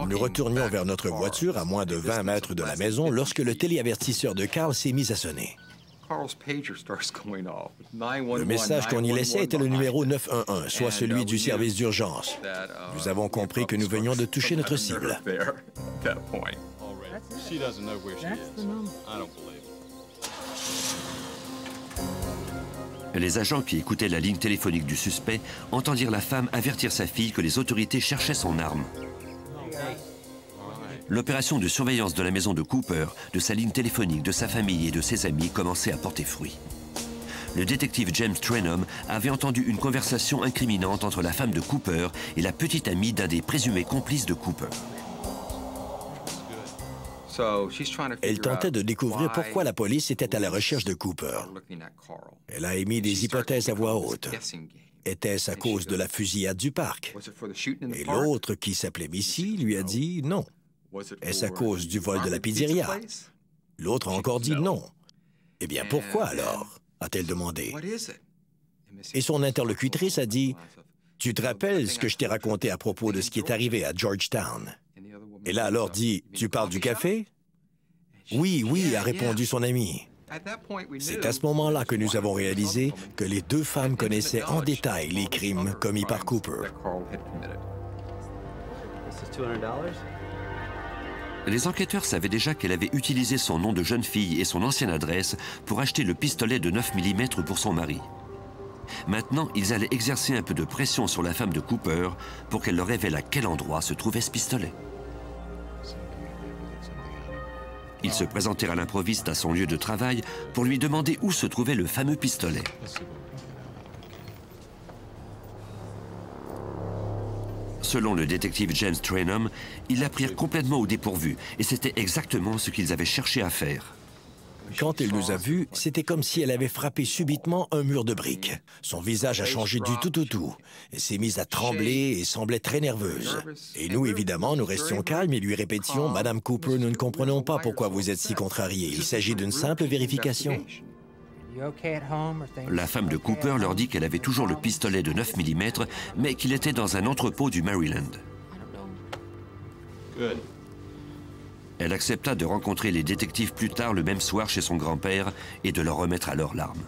Nous retournions vers notre voiture à moins de 20 mètres de la maison lorsque le téléavertisseur de Carl s'est mis à sonner. Le message qu'on y laissait était le numéro 911, soit celui du service d'urgence. Nous avons compris que nous venions de toucher notre cible. Les agents qui écoutaient la ligne téléphonique du suspect entendirent la femme avertir sa fille que les autorités cherchaient son arme. L'opération de surveillance de la maison de Cooper, de sa ligne téléphonique, de sa famille et de ses amis commençait à porter fruit. Le détective James Trenholm avait entendu une conversation incriminante entre la femme de Cooper et la petite amie d'un des présumés complices de Cooper. Elle tentait de découvrir pourquoi la police était à la recherche de Cooper. Elle a émis des hypothèses à voix haute. Était-ce à cause de la fusillade du parc? Et l'autre, qui s'appelait Missy, lui a dit non. Est-ce à cause du vol de la pizzeria? L'autre a encore dit non. Eh bien, pourquoi alors? A-t-elle demandé. Et son interlocutrice a dit, « Tu te rappelles ce que je t'ai raconté à propos de ce qui est arrivé à Georgetown? » Elle a alors dit, « Tu parles du café? » « Oui, oui, » a répondu son ami. C'est à ce moment-là que nous avons réalisé que les deux femmes connaissaient en détail les crimes commis par Cooper. Les enquêteurs savaient déjà qu'elle avait utilisé son nom de jeune fille et son ancienne adresse pour acheter le pistolet de 9 mm pour son mari. Maintenant, ils allaient exercer un peu de pression sur la femme de Cooper pour qu'elle leur révèle à quel endroit se trouvait ce pistolet. Ils se présentèrent à l'improviste à son lieu de travail pour lui demander où se trouvait le fameux pistolet. Selon le détective James Trainum, ils la prirent complètement au dépourvu et c'était exactement ce qu'ils avaient cherché à faire. Quand elle nous a vus, c'était comme si elle avait frappé subitement un mur de briques. Son visage a changé du tout au tout. Elle s'est mise à trembler et semblait très nerveuse. Et nous, évidemment, nous restions calmes et lui répétions « Madame Cooper, nous ne comprenons pas pourquoi vous êtes si contrariée. Il s'agit d'une simple vérification. » La femme de Cooper leur dit qu'elle avait toujours le pistolet de 9 mm, mais qu'il était dans un entrepôt du Maryland. Elle accepta de rencontrer les détectives plus tard le même soir chez son grand-père et de leur remettre alors l'arme.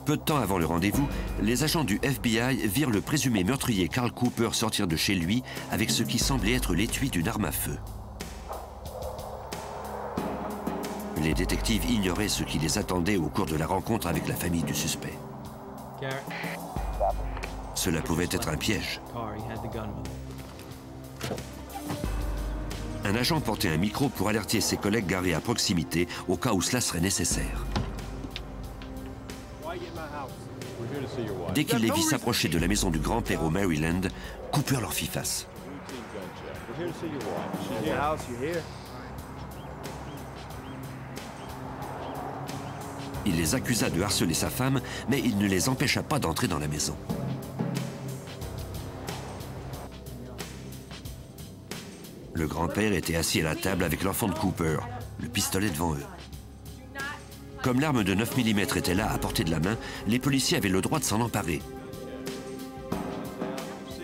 Peu de temps avant le rendez-vous, les agents du FBI virent le présumé meurtrier Carl Cooper sortir de chez lui avec ce qui semblait être l'étui d'une arme à feu. Les détectives ignoraient ce qui les attendait au cours de la rencontre avec la famille du suspect. Cela pouvait être un piège. Un agent portait un micro pour alerter ses collègues garés à proximité au cas où cela serait nécessaire. Dès qu'il les vit s'approcher de la maison du grand-père au Maryland, Cooper leur fit face. Il les accusa de harceler sa femme, mais il ne les empêcha pas d'entrer dans la maison. Le grand-père était assis à la table avec l'enfant de Cooper, le pistolet devant eux. Comme l'arme de 9 mm était là, à portée de la main, les policiers avaient le droit de s'en emparer.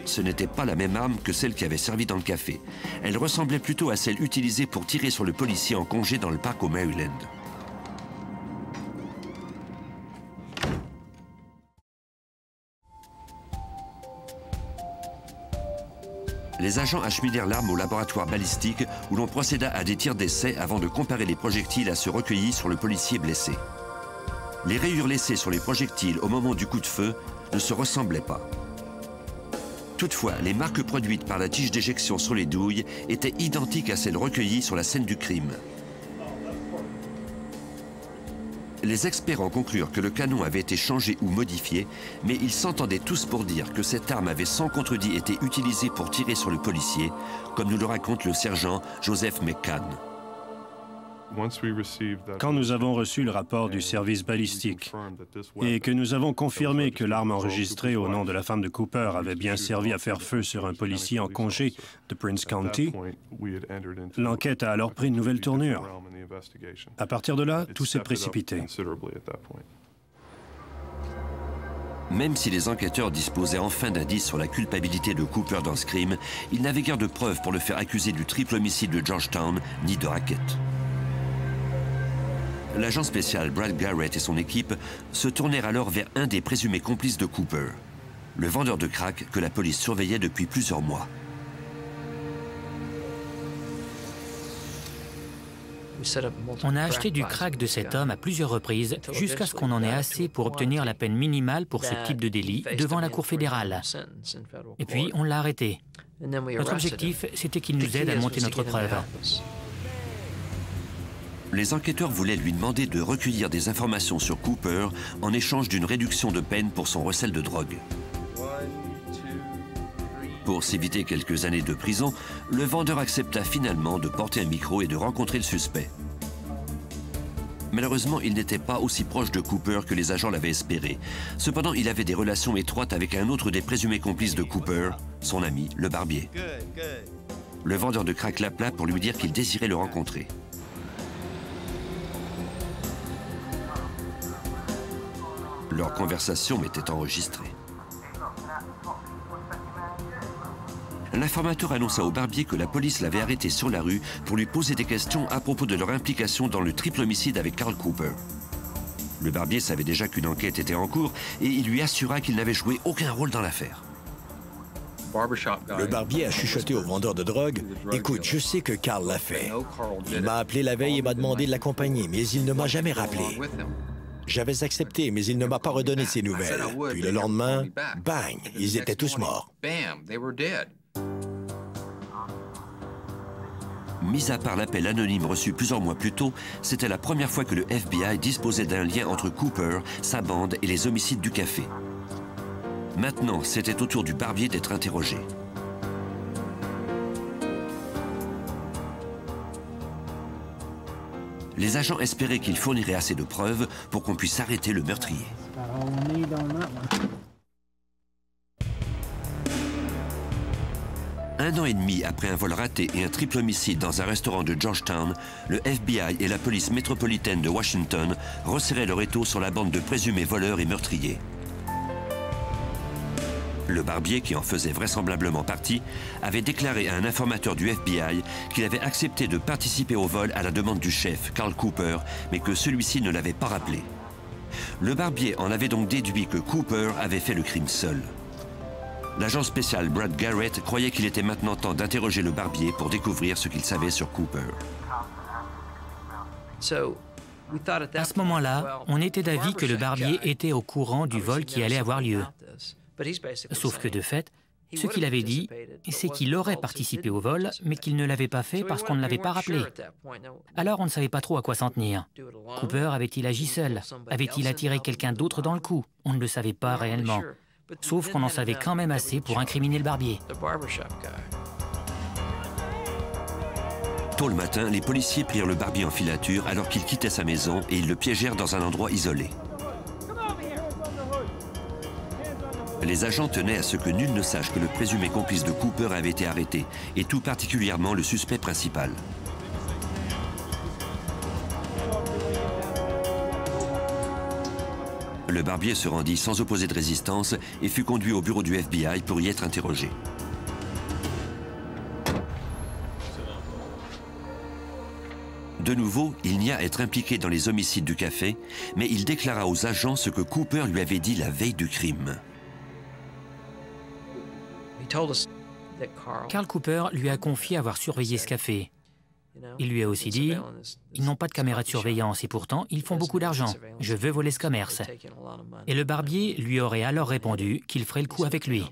Ce n'était pas la même arme que celle qui avait servi dans le café. Elle ressemblait plutôt à celle utilisée pour tirer sur le policier en congé dans le parc au Maryland. Les agents acheminèrent l'arme au laboratoire balistique où l'on procéda à des tirs d'essai avant de comparer les projectiles à ceux recueillis sur le policier blessé. Les rayures laissées sur les projectiles au moment du coup de feu ne se ressemblaient pas. Toutefois, les marques produites par la tige d'éjection sur les douilles étaient identiques à celles recueillies sur la scène du crime. Les experts en conclurent que le canon avait été changé ou modifié, mais ils s'entendaient tous pour dire que cette arme avait sans contredit été utilisée pour tirer sur le policier, comme nous le raconte le sergent Joseph McCann. Quand nous avons reçu le rapport du service balistique et que nous avons confirmé que l'arme enregistrée au nom de la femme de Cooper avait bien servi à faire feu sur un policier en congé de Prince County, l'enquête a alors pris une nouvelle tournure. À partir de là, tout s'est précipité. Même si les enquêteurs disposaient enfin d'indices sur la culpabilité de Cooper dans ce crime, ils n'avaient guère de preuves pour le faire accuser du triple homicide de Georgetown ni de racket. L'agent spécial Brad Garrett et son équipe se tournèrent alors vers un des présumés complices de Cooper, le vendeur de crack que la police surveillait depuis plusieurs mois. On a acheté du crack de cet homme à plusieurs reprises jusqu'à ce qu'on en ait assez pour obtenir la peine minimale pour ce type de délit devant la Cour fédérale. Et puis, on l'a arrêté. Notre objectif, c'était qu'il nous aide à monter notre preuve. Les enquêteurs voulaient lui demander de recueillir des informations sur Cooper en échange d'une réduction de peine pour son recel de drogue. Pour s'éviter quelques années de prison, le vendeur accepta finalement de porter un micro et de rencontrer le suspect. Malheureusement, il n'était pas aussi proche de Cooper que les agents l'avaient espéré. Cependant, il avait des relations étroites avec un autre des présumés complices de Cooper, son ami, le barbier. Le vendeur de crack l'appela pour lui dire qu'il désirait le rencontrer. Leur conversation était enregistrée. L'informateur annonça au barbier que la police l'avait arrêté sur la rue pour lui poser des questions à propos de leur implication dans le triple homicide avec Carl Cooper. Le barbier savait déjà qu'une enquête était en cours et il lui assura qu'il n'avait joué aucun rôle dans l'affaire. Le barbier a chuchoté au vendeur de drogue. « Écoute, je sais que Carl l'a fait. Il m'a appelé la veille et m'a demandé de l'accompagner, mais il ne m'a jamais rappelé. J'avais accepté, mais il ne m'a pas redonné ses nouvelles. Puis le lendemain, bang, ils étaient tous morts. » Mis à part l'appel anonyme reçu plusieurs mois plus tôt, c'était la première fois que le FBI disposait d'un lien entre Cooper, sa bande et les homicides du café. Maintenant, c'était au tour du barbier d'être interrogé. Les agents espéraient qu'il fournirait assez de preuves pour qu'on puisse arrêter le meurtrier. Un an et demi après un vol raté et un triple homicide dans un restaurant de Georgetown, le FBI et la police métropolitaine de Washington resserraient leur étau sur la bande de présumés voleurs et meurtriers. Le barbier, qui en faisait vraisemblablement partie, avait déclaré à un informateur du FBI qu'il avait accepté de participer au vol à la demande du chef, Carl Cooper, mais que celui-ci ne l'avait pas rappelé. Le barbier en avait donc déduit que Cooper avait fait le crime seul. L'agent spécial Brad Garrett croyait qu'il était maintenant temps d'interroger le barbier pour découvrir ce qu'il savait sur Cooper. À ce moment-là, on était d'avis que le barbier était au courant du vol qui allait avoir lieu. Sauf que de fait, ce qu'il avait dit, c'est qu'il aurait participé au vol, mais qu'il ne l'avait pas fait parce qu'on ne l'avait pas rappelé. Alors on ne savait pas trop à quoi s'en tenir. Cooper avait-il agi seul? Avait-il attiré quelqu'un d'autre dans le coup? On ne le savait pas réellement. Sauf qu'on en savait quand même assez pour incriminer le barbier. Tôt le matin, les policiers prirent le barbier en filature alors qu'il quittait sa maison et ils le piégèrent dans un endroit isolé. Les agents tenaient à ce que nul ne sache que le présumé complice de Cooper avait été arrêté, et tout particulièrement le suspect principal. Le barbier se rendit sans opposer de résistance et fut conduit au bureau du FBI pour y être interrogé. De nouveau, il nia être impliqué dans les homicides du café, mais il déclara aux agents ce que Cooper lui avait dit la veille du crime. Carl Cooper lui a confié avoir surveillé ce café. Il lui a aussi dit « Ils n'ont pas de caméra de surveillance et pourtant, ils font beaucoup d'argent. Je veux voler ce commerce. » Et le barbier lui aurait alors répondu qu'il ferait le coup avec lui.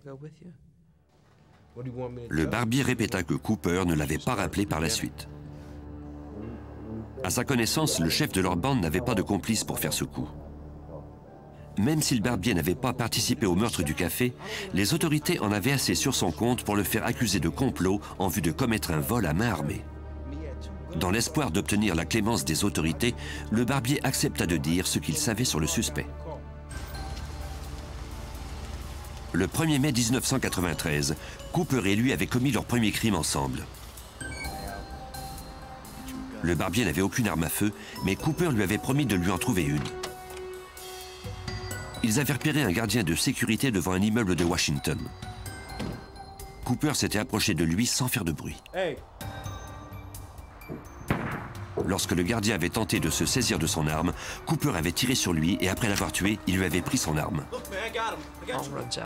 Le barbier répéta que Cooper ne l'avait pas rappelé par la suite. À sa connaissance, le chef de leur bande n'avait pas de complice pour faire ce coup. Même si le barbier n'avait pas participé au meurtre du café, les autorités en avaient assez sur son compte pour le faire accuser de complot en vue de commettre un vol à main armée. Dans l'espoir d'obtenir la clémence des autorités, le barbier accepta de dire ce qu'il savait sur le suspect. Le 1er mai 1993, Cooper et lui avaient commis leur premier crime ensemble. Le barbier n'avait aucune arme à feu, mais Cooper lui avait promis de lui en trouver une. Ils avaient repéré un gardien de sécurité devant un immeuble de Washington. Cooper s'était approché de lui sans faire de bruit. Lorsque le gardien avait tenté de se saisir de son arme, Cooper avait tiré sur lui et après l'avoir tué, il lui avait pris son arme.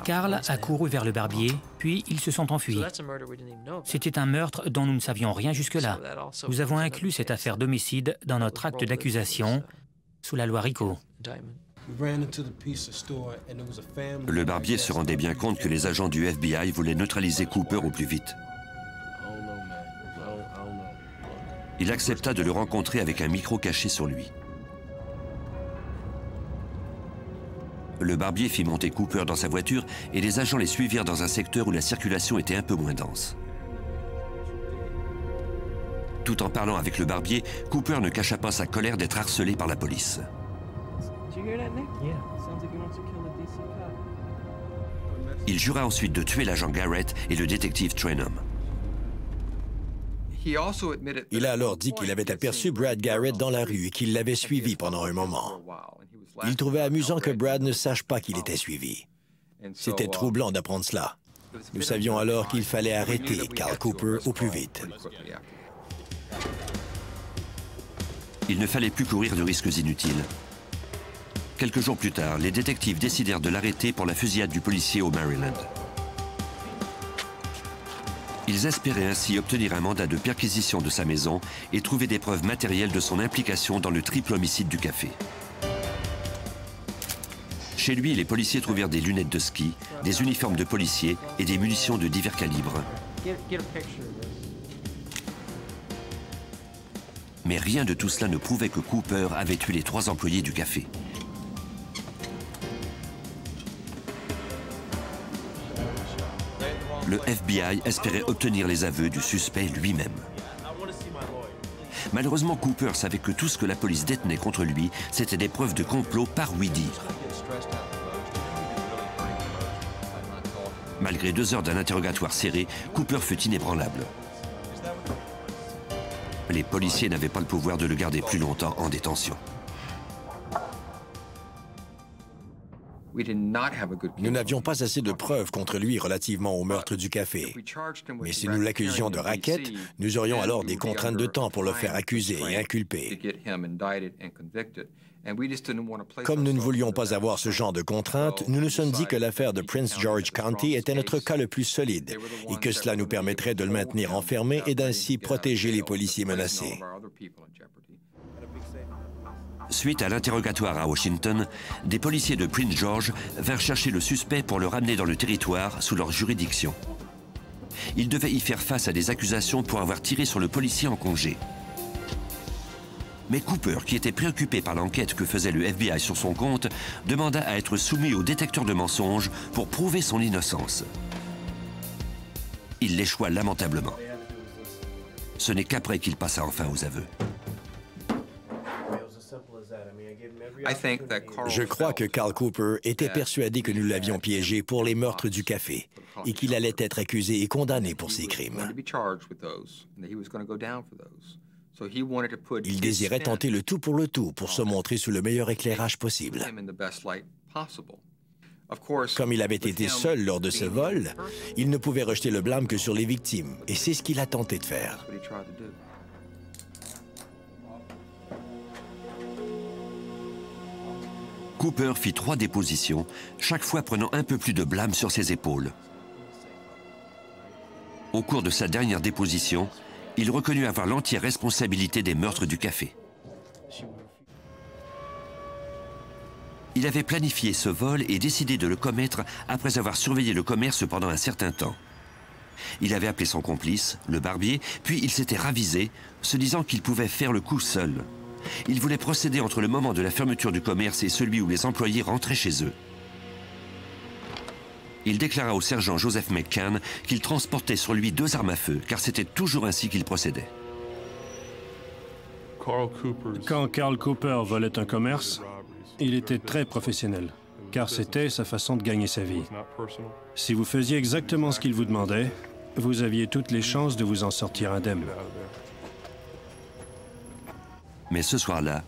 Carl a couru vers le barbier, puis ils se sont enfuis. C'était un meurtre dont nous ne savions rien jusque-là. Nous avons inclus cette affaire d'homicide dans notre acte d'accusation sous la loi RICO. Le barbier se rendait bien compte que les agents du FBI voulaient neutraliser Cooper au plus vite. Il accepta de le rencontrer avec un micro caché sur lui. Le barbier fit monter Cooper dans sa voiture et les agents les suivirent dans un secteur où la circulation était un peu moins dense. Tout en parlant avec le barbier, Cooper ne cacha pas sa colère d'être harcelé par la police. Il jura ensuite de tuer l'agent Garrett et le détective Trenum. Il a alors dit qu'il avait aperçu Brad Garrett dans la rue et qu'il l'avait suivi pendant un moment. Il trouvait amusant que Brad ne sache pas qu'il était suivi. C'était troublant d'apprendre cela. Nous savions alors qu'il fallait arrêter Carl Cooper au plus vite. Il ne fallait plus courir de risques inutiles. Quelques jours plus tard, les détectives décidèrent de l'arrêter pour la fusillade du policier au Maryland. Ils espéraient ainsi obtenir un mandat de perquisition de sa maison et trouver des preuves matérielles de son implication dans le triple homicide du café. Chez lui, les policiers trouvèrent des lunettes de ski, des uniformes de policiers et des munitions de divers calibres. Mais rien de tout cela ne prouvait que Cooper avait tué les 3 employés du café. Le FBI espérait obtenir les aveux du suspect lui-même. Malheureusement, Cooper savait que tout ce que la police détenait contre lui, c'était des preuves de complot par ouï-dire. Malgré 2 heures d'un interrogatoire serré, Cooper fut inébranlable. Les policiers n'avaient pas le pouvoir de le garder plus longtemps en détention. Nous n'avions pas assez de preuves contre lui relativement au meurtre du café. Mais si nous l'accusions de racket, nous aurions alors des contraintes de temps pour le faire accuser et inculper. Comme nous ne voulions pas avoir ce genre de contraintes, nous nous sommes dit que l'affaire de Prince George County était notre cas le plus solide et que cela nous permettrait de le maintenir enfermé et d'ainsi protéger les policiers menacés. Suite à l'interrogatoire à Washington, des policiers de Prince George vinrent chercher le suspect pour le ramener dans le territoire sous leur juridiction. Ils devaient y faire face à des accusations pour avoir tiré sur le policier en congé. Mais Cooper, qui était préoccupé par l'enquête que faisait le FBI sur son compte, demanda à être soumis au détecteur de mensonges pour prouver son innocence. Il l'échoua lamentablement. Ce n'est qu'après qu'il passa enfin aux aveux. Je crois que Carl Cooper était persuadé que nous l'avions piégé pour les meurtres du café et qu'il allait être accusé et condamné pour ces crimes. Il désirait tenter le tout pour se montrer sous le meilleur éclairage possible. Comme il avait été seul lors de ce vol, il ne pouvait rejeter le blâme que sur les victimes, et c'est ce qu'il a tenté de faire. Cooper fit 3 dépositions, chaque fois prenant un peu plus de blâme sur ses épaules. Au cours de sa dernière déposition, il reconnut avoir l'entière responsabilité des meurtres du café. Il avait planifié ce vol et décidé de le commettre après avoir surveillé le commerce pendant un certain temps. Il avait appelé son complice, le barbier, puis il s'était ravisé, se disant qu'il pouvait faire le coup seul. Il voulait procéder entre le moment de la fermeture du commerce et celui où les employés rentraient chez eux. Il déclara au sergent Joseph McCann qu'il transportait sur lui 2 armes à feu, car c'était toujours ainsi qu'il procédait. Quand Carl Cooper volait un commerce, il était très professionnel, car c'était sa façon de gagner sa vie. Si vous faisiez exactement ce qu'il vous demandait, vous aviez toutes les chances de vous en sortir indemne. Mais ce soir-là,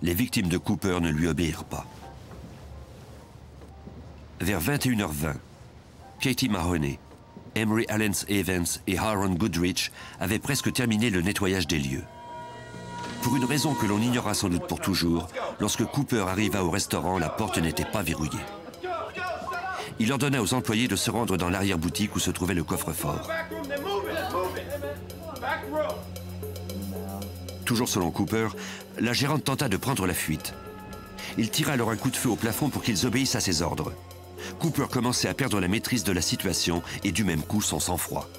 les victimes de Cooper ne lui obéirent pas. Vers 21h20, Katie Mahoney, Emery Allens Evans et Aaron Goodrich avaient presque terminé le nettoyage des lieux. Pour une raison que l'on ignora sans doute pour toujours, lorsque Cooper arriva au restaurant, la porte n'était pas verrouillée. Il ordonna aux employés de se rendre dans l'arrière-boutique où se trouvait le coffre-fort. Toujours selon Cooper, la gérante tenta de prendre la fuite. Il tira alors un coup de feu au plafond pour qu'ils obéissent à ses ordres. Cooper commençait à perdre la maîtrise de la situation et du même coup son sang-froid.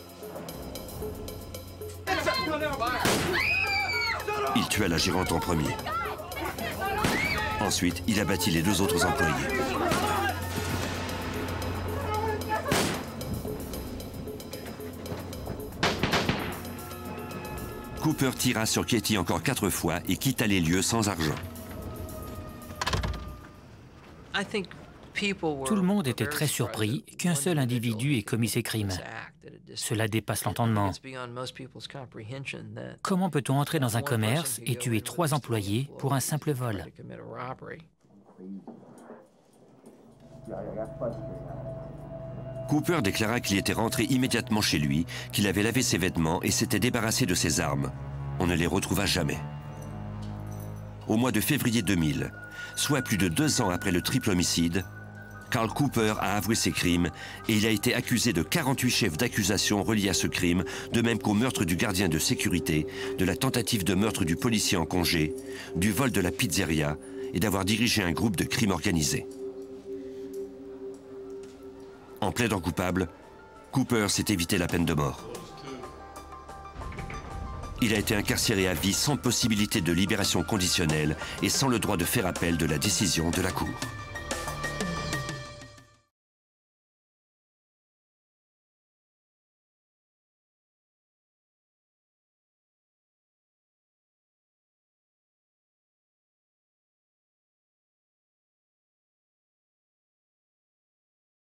Il tua la gérante en premier. Ensuite, il abattit les 2 autres employés. Cooper tira sur Katie encore 4 fois et quitta les lieux sans argent. Tout le monde était très surpris qu'un seul individu ait commis ces crimes. Cela dépasse l'entendement. Comment peut-on entrer dans un commerce et tuer 3 employés pour un simple vol? Cooper déclara qu'il était rentré immédiatement chez lui, qu'il avait lavé ses vêtements et s'était débarrassé de ses armes. On ne les retrouva jamais. Au mois de février 2000, soit plus de 2 ans après le triple homicide, Carl Cooper a avoué ses crimes et il a été accusé de 48 chefs d'accusation reliés à ce crime, de même qu'au meurtre du gardien de sécurité, de la tentative de meurtre du policier en congé, du vol de la pizzeria et d'avoir dirigé un groupe de crime organisé. En plaidant coupable, Cooper s'est évité la peine de mort. Il a été incarcéré à vie sans possibilité de libération conditionnelle et sans le droit de faire appel de la décision de la Cour.